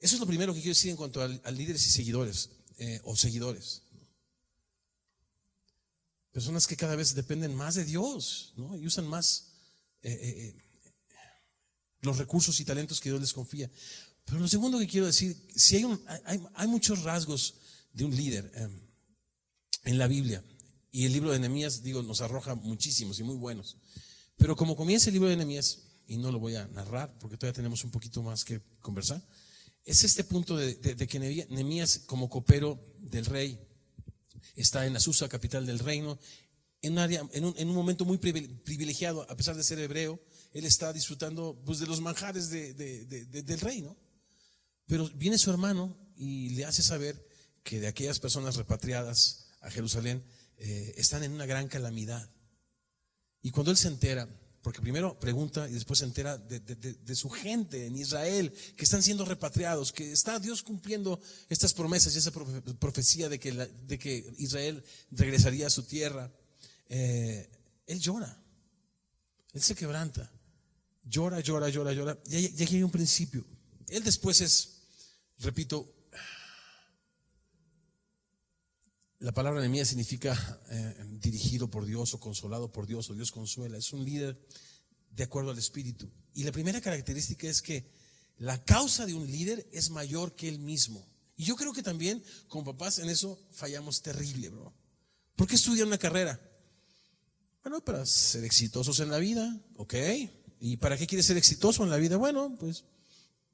es lo primero que quiero decir en cuanto a líderes y seguidores, o seguidores. Personas que cada vez dependen más de Dios, ¿no? Y usan más los recursos y talentos que Dios les confía. Pero lo segundo que quiero decir, si hay muchos rasgos de un líder en la Biblia, y el libro de Nehemías, nos arroja muchísimos y muy buenos. Pero como comienza el libro de Nehemías, y no lo voy a narrar porque todavía tenemos un poquito más que conversar, es este punto de que Nehemías, como copero del rey, está en Azusa, capital del reino, en un momento muy privilegiado. A pesar de ser hebreo, él está disfrutando pues de los manjares del rey, ¿no? Pero viene su hermano y le hace saber que de aquellas personas repatriadas a Jerusalén están en una gran calamidad. Y cuando él se entera, porque primero pregunta y después se entera de su gente en Israel, que están siendo repatriados, que está Dios cumpliendo estas promesas y esa profecía de que Israel regresaría a su tierra, él llora, él se quebranta, llora. Y aquí hay un principio. Él después es, repito, la palabra Nehemías significa dirigido por Dios o consolado por Dios, o Dios consuela. Es un líder de acuerdo al Espíritu. Y la primera característica es que la causa de un líder es mayor que él mismo. Y yo creo que también como papás en eso fallamos terrible, bro. ¿Por qué estudiar una carrera? Bueno, para ser exitosos en la vida, ¿ok? ¿Y para qué quieres ser exitoso en la vida? Bueno, pues,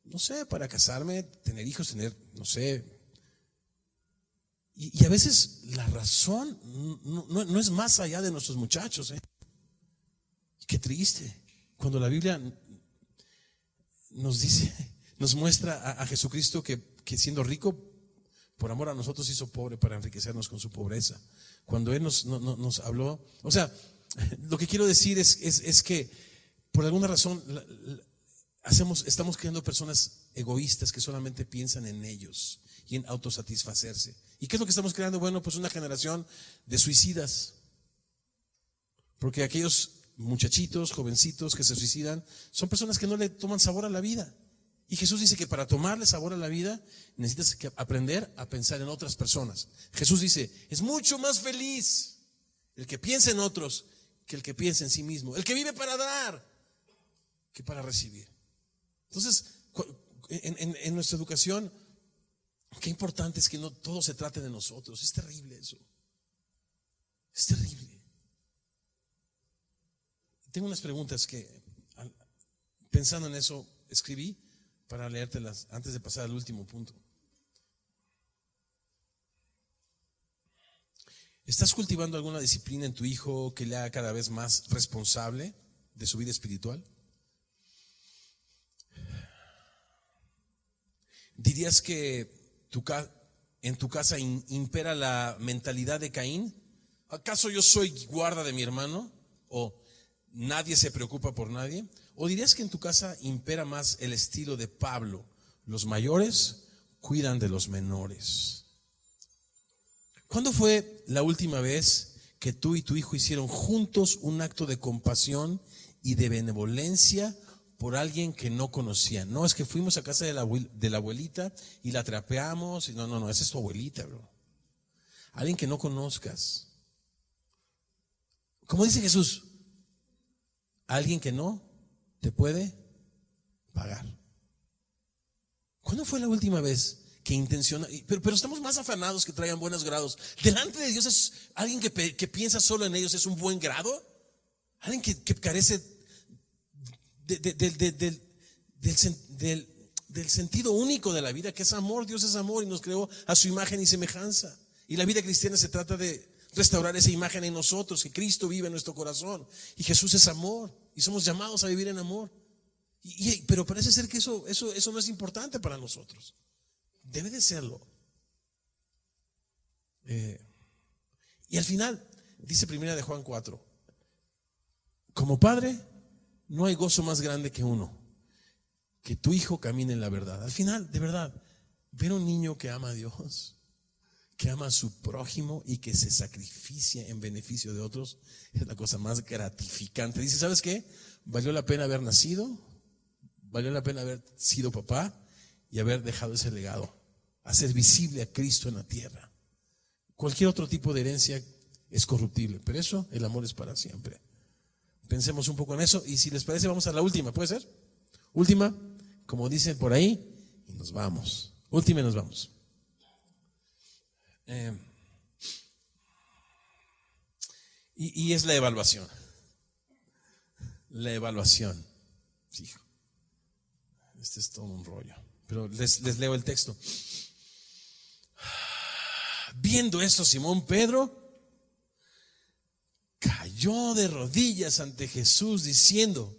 no sé, para casarme, tener hijos, no sé. Y a veces la razón no es más allá de nuestros muchachos, Qué triste. Cuando la Biblia nos dice, nos muestra a Jesucristo que siendo rico, por amor a nosotros hizo pobre para enriquecernos con su pobreza. Cuando Él nos habló, o sea, lo que quiero decir es que por alguna razón estamos creando personas egoístas que solamente piensan en ellos y en autosatisfacerse. ¿Y qué es lo que estamos creando? Bueno, pues una generación de suicidas. Porque aquellos muchachitos, jovencitos que se suicidan son personas que no le toman sabor a la vida. Y Jesús dice que para tomarle sabor a la vida necesitas aprender a pensar en otras personas. Jesús dice, es mucho más feliz el que piensa en otros que el que piensa en sí mismo. El que vive para dar que para recibir. Entonces, en nuestra educación, qué importante es que no todo se trate de nosotros. Es terrible eso. Es terrible. Tengo unas preguntas que, pensando en eso, escribí para leértelas antes de pasar al último punto. ¿Estás cultivando alguna disciplina en tu hijo que le haga cada vez más responsable de su vida espiritual? ¿Dirías que en tu casa impera la mentalidad de Caín? ¿Acaso yo soy guarda de mi hermano? ¿O nadie se preocupa por nadie? ¿O dirías que en tu casa impera más el estilo de Pablo? Los mayores cuidan de los menores. ¿Cuándo fue la última vez que tú y tu hijo hicieron juntos un acto de compasión y de benevolencia por alguien que no conocían? No, es que fuimos a casa de la abuelita y la trapeamos. No, esa es tu abuelita, bro. Alguien que no conozcas. Como dice Jesús, alguien que no te puede pagar. ¿Cuándo fue la última vez que intenciona, pero estamos más afanados que traigan buenos grados. Delante de Dios es alguien que piensa solo en ellos, es un buen grado. Alguien que carece del sentido único de la vida, que es amor. Dios es amor y nos creó a su imagen y semejanza. Y la vida cristiana se trata de restaurar esa imagen en nosotros, que Cristo vive en nuestro corazón. Y Jesús es amor y somos llamados a vivir en amor. Pero parece ser que eso no es importante para nosotros. Debe de serlo. Y al final, dice primera de Juan 4, como padre, no hay gozo más grande que uno, que tu hijo camine en la verdad. Al final, de verdad, ver un niño que ama a Dios, que ama a su prójimo y que se sacrificia en beneficio de otros, es la cosa más gratificante. Dice, ¿sabes qué? Valió la pena haber nacido, valió la pena haber sido papá y haber dejado ese legado, hacer visible a Cristo en la tierra. Cualquier otro tipo de herencia es corruptible, pero eso, el amor es para siempre. Pensemos un poco en eso y si les parece vamos a la última, ¿puede ser? Última, como dicen por ahí, y nos vamos. Última y nos vamos. Y es la evaluación. La evaluación. Hijo, este es todo un rollo. Pero les leo el texto. Viendo esto, Simón Pedro cayó de rodillas ante Jesús diciendo: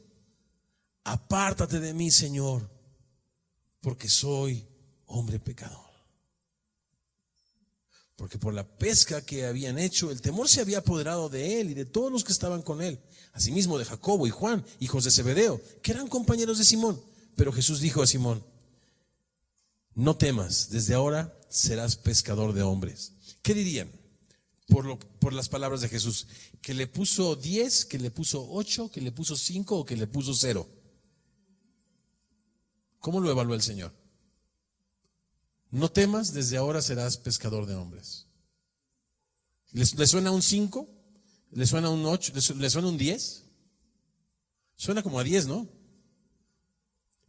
apártate de mí, Señor, porque soy hombre pecador. Porque por la pesca que habían hecho, el temor se había apoderado de él y de todos los que estaban con él, asimismo de Jacobo y Juan, hijos de Zebedeo, que eran compañeros de Simón. Pero Jesús dijo a Simón: no temas, desde ahora serás pescador de hombres. ¿Qué dirían por las palabras de Jesús? ¿Que le puso 10, que le puso 8, que le puso 5 o que le puso 0? ¿Cómo lo evaluó el Señor? No temas, desde ahora serás pescador de hombres. ¿Le suena un 5? ¿Le suena un 8? ¿Le suena un 10? Suena como a 10, ¿no?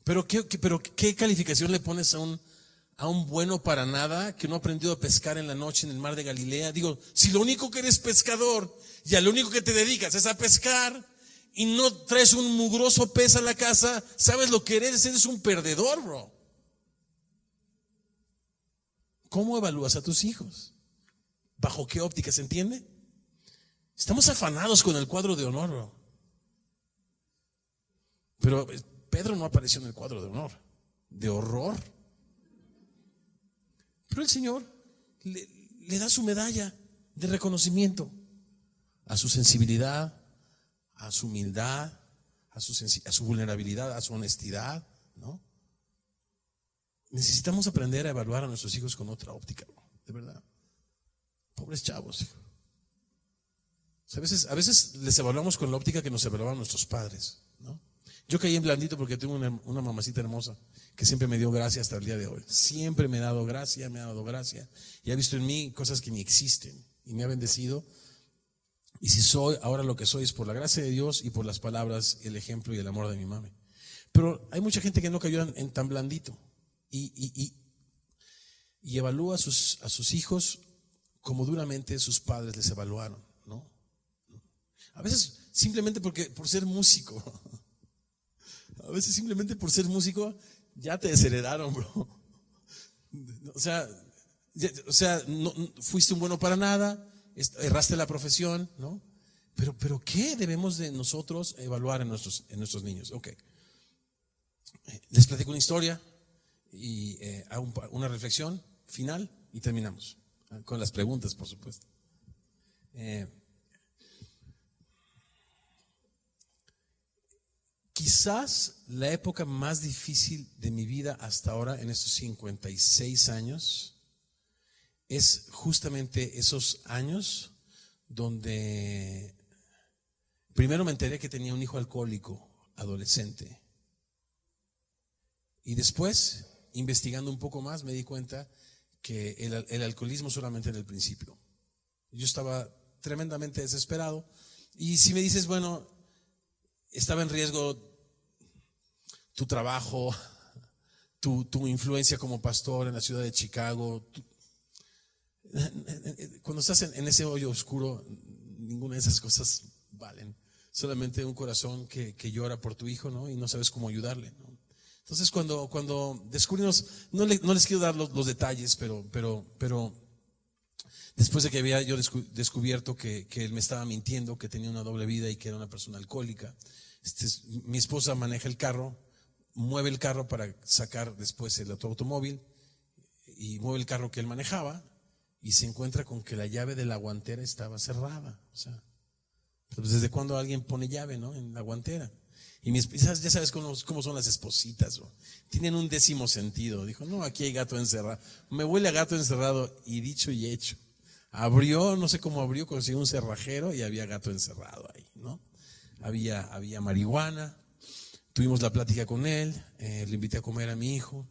Pero ¿qué calificación le pones a un bueno para nada que no aprendió a pescar en la noche en el mar de Galilea? Digo, si lo único que eres pescador y a lo único que te dedicas es a pescar y no traes un mugroso pez a la casa, ¿sabes lo que eres? Eres un perdedor, bro. ¿Cómo evalúas a tus hijos? ¿Bajo qué óptica? ¿Se entiende? Estamos afanados con el cuadro de honor, bro. Pero Pedro no apareció en el cuadro de honor, de horror. Pero el Señor le da su medalla de reconocimiento a su sensibilidad, a su humildad, a su vulnerabilidad, a su honestidad, ¿no? Necesitamos aprender a evaluar a nuestros hijos con otra óptica, de verdad. Pobres chavos. A veces les evaluamos con la óptica que nos evaluaban nuestros padres, ¿no? Yo caí en blandito porque tengo una mamacita hermosa que siempre me dio gracia hasta el día de hoy. Siempre me ha dado gracia y ha visto en mí cosas que ni existen y me ha bendecido. Y si soy ahora lo que soy es por la gracia de Dios y por las palabras, el ejemplo y el amor de mi mami. Pero hay mucha gente que no cayó en tan blandito y evalúa a sus hijos como duramente sus padres les evaluaron, ¿no? A veces simplemente por ser músico. A veces simplemente por ser músico ya te desheredaron, bro. O sea, no fuiste un bueno para nada, erraste la profesión, ¿no? Pero ¿qué debemos de nosotros evaluar en nuestros niños? Ok. Les platico una historia y hago una reflexión final y terminamos. Con las preguntas, por supuesto. Quizás la época más difícil de mi vida hasta ahora, en estos 56 años, es justamente esos años donde primero me enteré que tenía un hijo alcohólico, adolescente. Y después, investigando un poco más, me di cuenta que el alcoholismo solamente era el principio. Yo estaba tremendamente desesperado. Y si me dices, bueno, estaba en riesgo tu trabajo, tu influencia como pastor en la ciudad de Chicago. Cuando estás en ese hoyo oscuro, ninguna de esas cosas valen. Solamente un corazón que llora por tu hijo, ¿no? Y no sabes cómo ayudarle, ¿no? Entonces cuando descubrimos, no les quiero dar los detalles, pero después de que había yo descubierto que él me estaba mintiendo, que tenía una doble vida y que era una persona alcohólica, mi esposa maneja el carro, mueve el carro para sacar después el otro automóvil y mueve el carro que él manejaba y se encuentra con que la llave de la guantera estaba cerrada. O sea, pues ¿desde cuándo alguien pone llave, no, en la guantera? Y ya sabes cómo son las espositas, ¿no? Tienen un 10º sentido. Dijo, no, aquí hay gato encerrado. Me huele a gato encerrado, y dicho y hecho. Abrió, no sé cómo abrió, consiguió un cerrajero y había gato encerrado ahí, ¿no? Había marihuana. Tuvimos la plática con él, le invité a comer a mi hijo.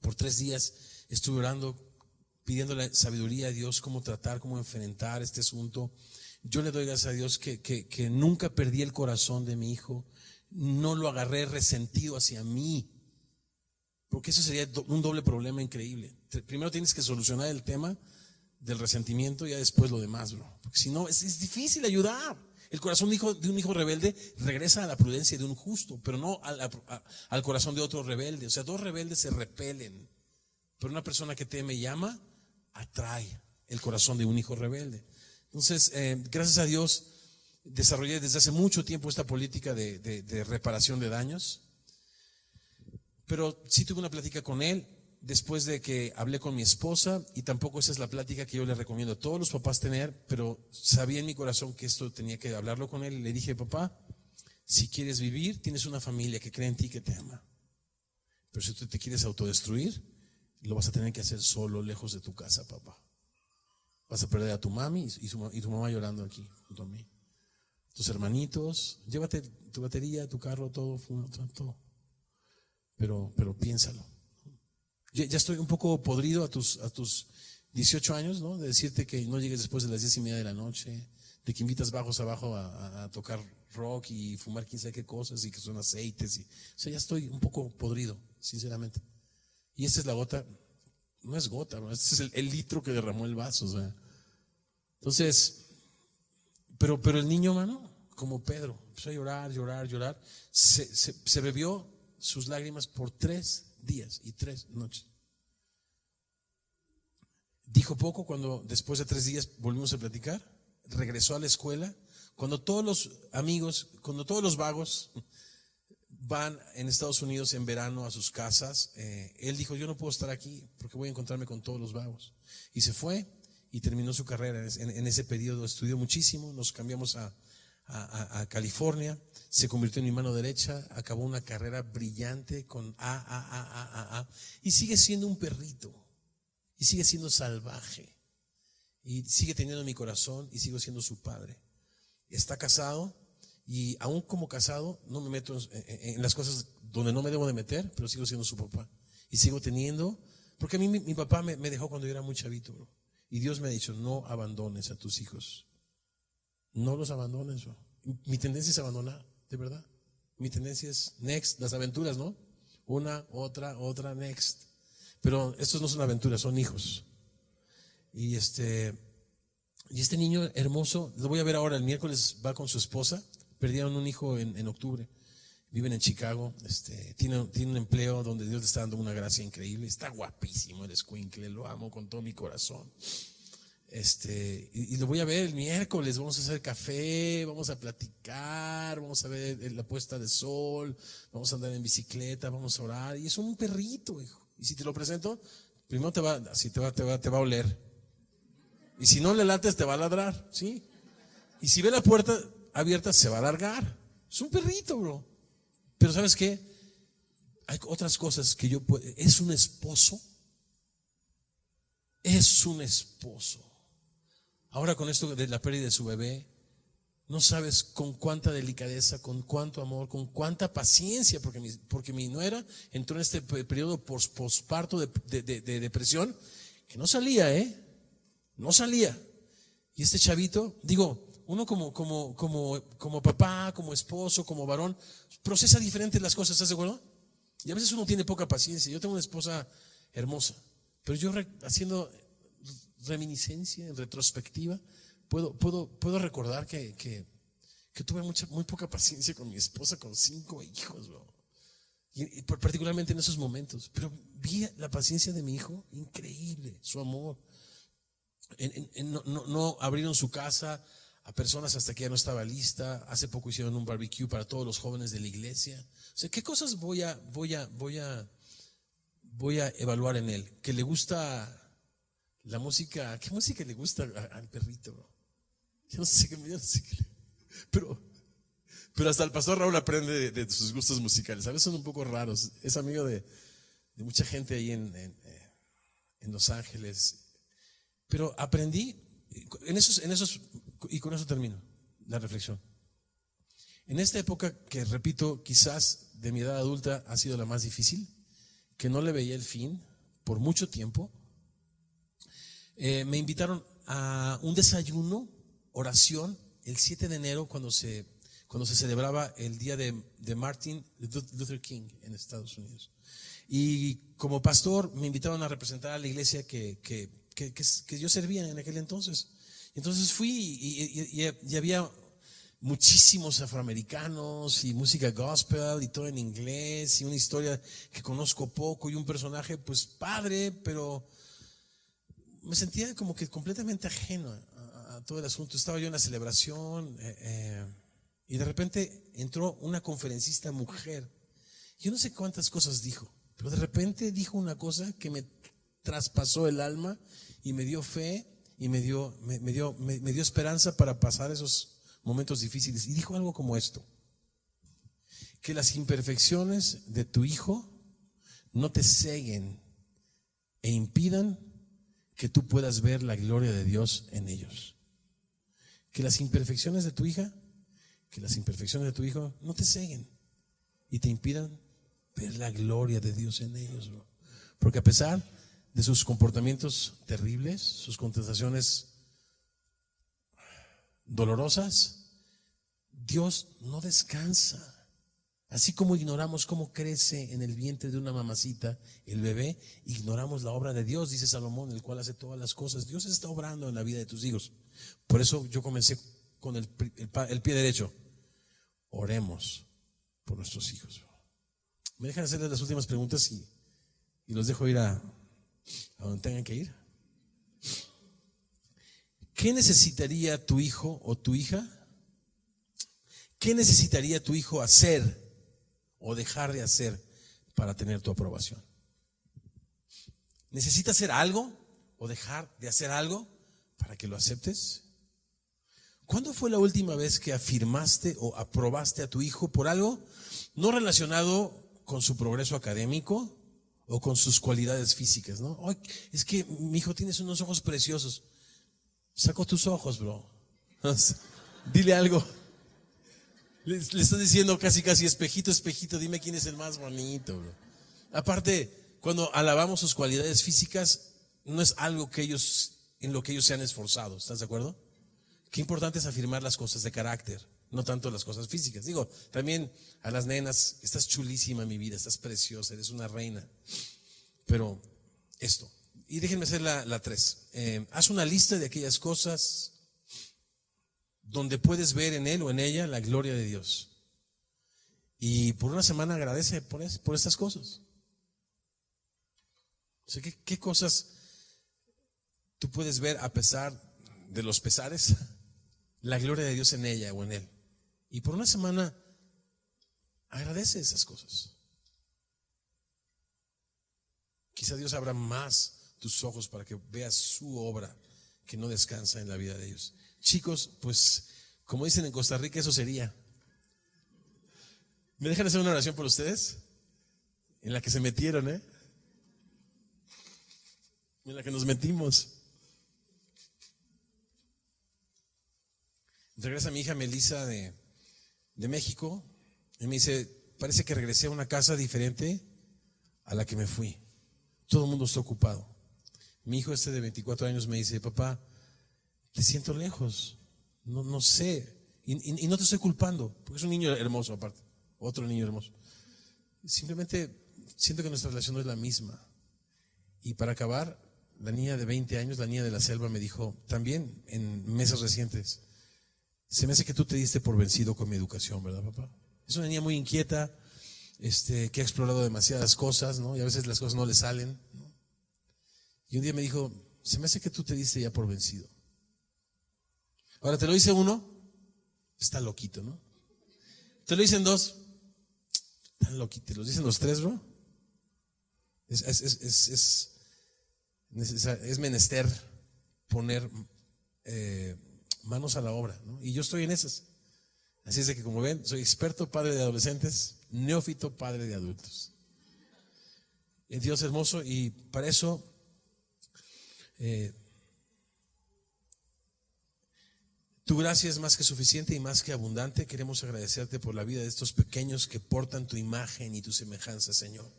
Por 3 días estuve orando, pidiéndole sabiduría a Dios, cómo tratar, cómo enfrentar este asunto. Yo le doy gracias a Dios que nunca perdí el corazón de mi hijo, no lo agarré resentido hacia mí, porque eso sería un doble problema increíble. Primero tienes que solucionar el tema del resentimiento y ya después lo demás, bro. Porque si no, es difícil ayudar. El corazón de un hijo rebelde regresa a la prudencia de un justo, pero no al corazón de otro rebelde. O sea, 2 rebeldes se repelen, pero una persona que teme y ama atrae el corazón de un hijo rebelde. Entonces, gracias a Dios, desarrollé desde hace mucho tiempo esta política de reparación de daños, pero sí tuve una plática con él después de que hablé con mi esposa, y tampoco esa es la plática que yo le recomiendo a todos los papás tener, pero sabía en mi corazón que esto tenía que hablarlo con él, y le dije, papá, si quieres vivir, tienes una familia que cree en ti, que te ama, pero si tú te quieres autodestruir, lo vas a tener que hacer solo, lejos de tu casa, papá. Vas a perder a tu mami y tu mamá llorando aquí junto a mí. Tus hermanitos, llévate tu batería, tu carro, todo. Pero piénsalo. Ya estoy un poco podrido a tus 18 años, ¿no? De decirte que no llegues después de las 10:30 de la noche, de que invitas bajos abajo a tocar rock y fumar quién sabe qué cosas y que son aceites. O sea, ya estoy un poco podrido, sinceramente. Y esta es la gota. No es gota, ¿no? Este es el litro que derramó el vaso, o sea. Entonces, pero el niño, mano, como Pedro, empezó a llorar. Se bebió sus lágrimas por 3 días y 3 noches. Dijo poco cuando después de 3 días volvimos a platicar. Regresó a la escuela. Cuando todos los vagos van en Estados Unidos en verano a sus casas, él dijo, yo no puedo estar aquí porque voy a encontrarme con todos los vagos. Y se fue y terminó su carrera. En ese periodo estudió muchísimo, nos cambiamos a California, se convirtió en mi mano derecha, acabó una carrera brillante con y sigue siendo un perrito, y sigue siendo salvaje, y sigue teniendo mi corazón, y sigo siendo su padre. Está casado. Y aún como casado, no me meto en las cosas donde no me debo de meter, pero sigo siendo su papá. Y sigo teniendo, porque a mí mi papá me dejó cuando yo era muy chavito, bro. Y Dios me ha dicho, no abandones a tus hijos. No los abandones, bro. Mi tendencia es abandonar, de verdad. Mi tendencia es next, las aventuras, ¿no? Una, otra, next. Pero estos no son aventuras, son hijos. Y este niño hermoso, lo voy a ver ahora, el miércoles va con su esposa. Perdieron un hijo en octubre. Viven en Chicago. Tiene un empleo donde Dios le está dando una gracia increíble. Está guapísimo el escuincle, lo amo con todo mi corazón. Y lo voy a ver el miércoles. Vamos a hacer café, vamos a platicar, vamos a ver la puesta de sol, vamos a andar en bicicleta, vamos a orar. Y es un perrito, hijo. Y si te lo presento, primero te va a oler. Y si no le lates, te va a ladrar, ¿sí? Y si ve la puerta abierta, se va a largar. Es un perrito, bro. Pero ¿sabes qué? Hay otras cosas que yo puedo. Es un esposo. Ahora con esto de la pérdida de su bebé, no sabes con cuánta delicadeza, con cuánto amor, con cuánta paciencia, porque mi nuera entró en este periodo posparto de depresión, que no salía, no salía. Y este chavito, digo, uno como papá, como esposo, como varón, procesa diferente las cosas, ¿estás de acuerdo? Y a veces uno tiene poca paciencia. Yo tengo una esposa hermosa, pero yo haciendo reminiscencia, en retrospectiva, puedo recordar que tuve muy poca paciencia con mi esposa, con 5 hijos, bro. Y particularmente en esos momentos. Pero vi la paciencia de mi hijo, increíble, su amor. No abrieron su casa a personas hasta que ya no estaba lista. Hace poco hicieron un barbecue para todos los jóvenes de la iglesia. O sea, ¿qué cosas voy a evaluar en él? Que le gusta la música. ¿Qué música le gusta al perrito, bro? Yo no sé qué, pero hasta el pastor Raúl aprende de sus gustos musicales. A veces son un poco raros. Es amigo de mucha gente ahí en Los Ángeles. Pero aprendí en esos, y con eso termino la reflexión. En esta época que, repito, quizás de mi edad adulta ha sido la más difícil, que no le veía el fin por mucho tiempo, me invitaron a un desayuno, oración, el 7 de enero cuando se celebraba el día de Martin Luther King en Estados Unidos. Y como pastor me invitaron a representar a la iglesia que yo servía en aquel entonces. Entonces fui y había muchísimos afroamericanos y música gospel y todo en inglés y una historia que conozco poco y un personaje pues padre, pero me sentía como que completamente ajeno a todo el asunto. Estaba yo en la celebración y de repente entró una conferencista mujer. Yo no sé cuántas cosas dijo, pero de repente dijo una cosa que me traspasó el alma y me dio fe y me dio esperanza para pasar esos momentos difíciles. Y dijo algo como esto: que las imperfecciones de tu hijo no te ceguen e impidan que tú puedas ver la gloria de Dios en ellos. Que las imperfecciones de tu hija, que las imperfecciones de tu hijo no te ceguen y te impidan ver la gloria de Dios en ellos, bro. Porque a pesar de sus comportamientos terribles, sus contestaciones dolorosas, Dios no descansa. Así como ignoramos cómo crece en el vientre de una mamacita el bebé, ignoramos la obra de Dios, dice Salomón, el cual hace todas las cosas. Dios está obrando en la vida de tus hijos. Por eso yo comencé con el pie derecho. Oremos por nuestros hijos. Me dejan hacerles las últimas preguntas y los dejo ir a donde tengan que ir. ¿Qué necesitaría tu hijo o tu hija? ¿Qué necesitaría tu hijo hacer o dejar de hacer para tener tu aprobación? ¿Necesita hacer algo o dejar de hacer algo para que lo aceptes? ¿Cuándo fue la última vez que afirmaste o aprobaste a tu hijo por algo no relacionado con su progreso académico o con sus cualidades físicas, ¿no? Ay, es que mi hijo tienes unos ojos preciosos. Saco tus ojos, bro. Dile algo. Le estás diciendo casi espejito, espejito, dime quién es el más bonito, bro. Aparte, cuando alabamos sus cualidades físicas, no es algo en lo que ellos se han esforzado. ¿Estás de acuerdo? Qué importante es afirmar las cosas de carácter, no tanto las cosas físicas. Digo, también a las nenas: estás chulísima, mi vida, estás preciosa, eres una reina. Pero esto, y déjenme hacer la 3. Haz una lista de aquellas cosas donde puedes ver en él o en ella la gloria de Dios. Y por una semana agradece por estas cosas. O sea, ¿qué cosas tú puedes ver a pesar de los pesares? La gloria de Dios en ella o en él. Y por una semana agradece esas cosas. Quizá Dios abra más tus ojos para que veas su obra que no descansa en la vida de ellos. Chicos, pues como dicen en Costa Rica, eso sería. ¿Me dejan hacer una oración por ustedes? En la que se metieron, en la que nos metimos. Regresa mi hija Melissa de México y me dice: parece que regresé a una casa diferente a la que me fui. Todo el mundo está ocupado. Mi hijo de 24 años me dice: papá, te siento lejos, no sé, y no te estoy culpando, porque es un niño hermoso aparte, otro niño hermoso. Simplemente siento que nuestra relación no es la misma. Y para acabar, la niña de 20 años, la niña de la selva, me dijo también en meses recientes: se me hace que tú te diste por vencido con mi educación, ¿verdad, papá? Es una niña muy inquieta, que ha explorado demasiadas cosas, ¿no? Y a veces las cosas no le salen, ¿no? Y un día me dijo: se me hace que tú te diste ya por vencido. Ahora, te lo dice uno, está loquito, ¿no? Te lo dicen dos, están loquitos. Te lo dicen los tres, bro. Es menester poner manos a la obra, ¿no? Y yo estoy en esas. Así es de que, como ven, soy experto padre de adolescentes, neófito padre de adultos. El Dios hermoso, y para eso tu gracia es más que suficiente y más que abundante. Queremos agradecerte por la vida de estos pequeños que portan tu imagen y tu semejanza, Señor,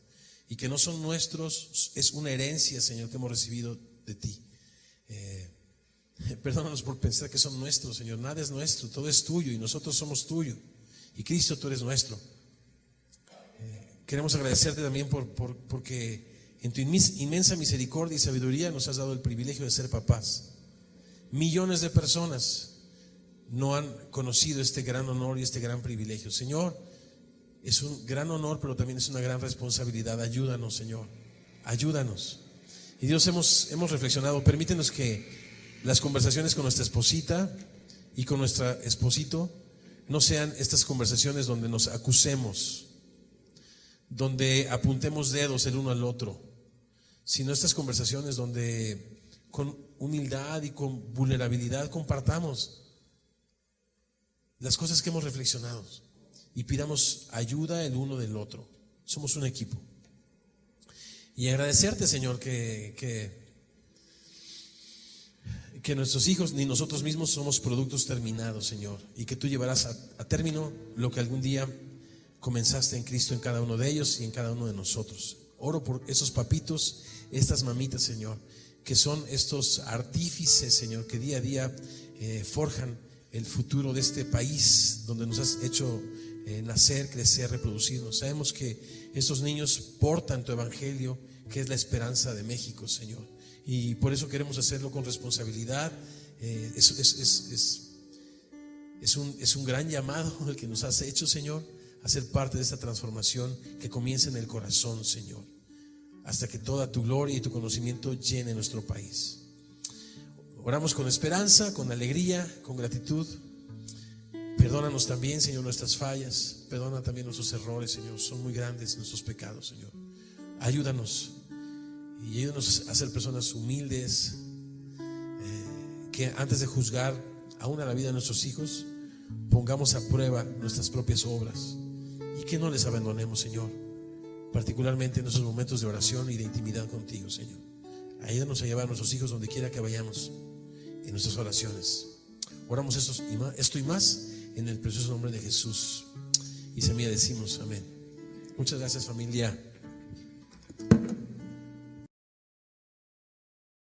y que no son nuestros, es una herencia, Señor, que hemos recibido de ti. Perdónanos por pensar que son nuestros, Señor. Nada es nuestro, todo es tuyo, y nosotros somos tuyo, y Cristo, tú eres nuestro. Queremos agradecerte también porque en tu inmensa misericordia y sabiduría nos has dado el privilegio de ser papás. Millones de personas no han conocido este gran honor y este gran privilegio. Señor, es un gran honor, pero también es una gran responsabilidad. Ayúdanos, Señor, ayúdanos. Y Dios, hemos reflexionado. Permítenos que las conversaciones con nuestra esposita y con nuestro esposito no sean estas conversaciones donde nos acusemos, donde apuntemos dedos el uno al otro, sino estas conversaciones donde con humildad y con vulnerabilidad compartamos las cosas que hemos reflexionado y pidamos ayuda el uno del otro. Somos un equipo. Y agradecerte, Señor, que nuestros hijos ni nosotros mismos somos productos terminados, Señor, y que tú llevarás a término lo que algún día comenzaste en Cristo en cada uno de ellos y en cada uno de nosotros. Oro por esos papitos, estas mamitas, Señor, que son estos artífices, Señor, que día a día forjan el futuro de este país donde nos has hecho nacer, crecer, reproducirnos. Sabemos que estos niños portan tu evangelio, que es la esperanza de México, Señor, y por eso queremos hacerlo con responsabilidad. Es un gran llamado el que nos has hecho, Señor, a ser parte de esta transformación que comienza en el corazón, Señor, hasta que toda tu gloria y tu conocimiento llene nuestro país. Oramos con esperanza, con alegría, con gratitud. Perdónanos también, Señor, nuestras fallas. Perdona también nuestros errores, Señor. Son muy grandes nuestros pecados, Señor. Ayúdanos y ayúdanos a ser personas humildes, que antes de juzgar aún a la vida de nuestros hijos, pongamos a prueba nuestras propias obras y que no les abandonemos, Señor, particularmente en nuestros momentos de oración y de intimidad contigo, Señor. Ayúdanos a llevar a nuestros hijos donde quiera que vayamos en nuestras oraciones. Oramos esto y más en el precioso nombre de Jesús. Y semilla decimos amén. Muchas gracias, familia.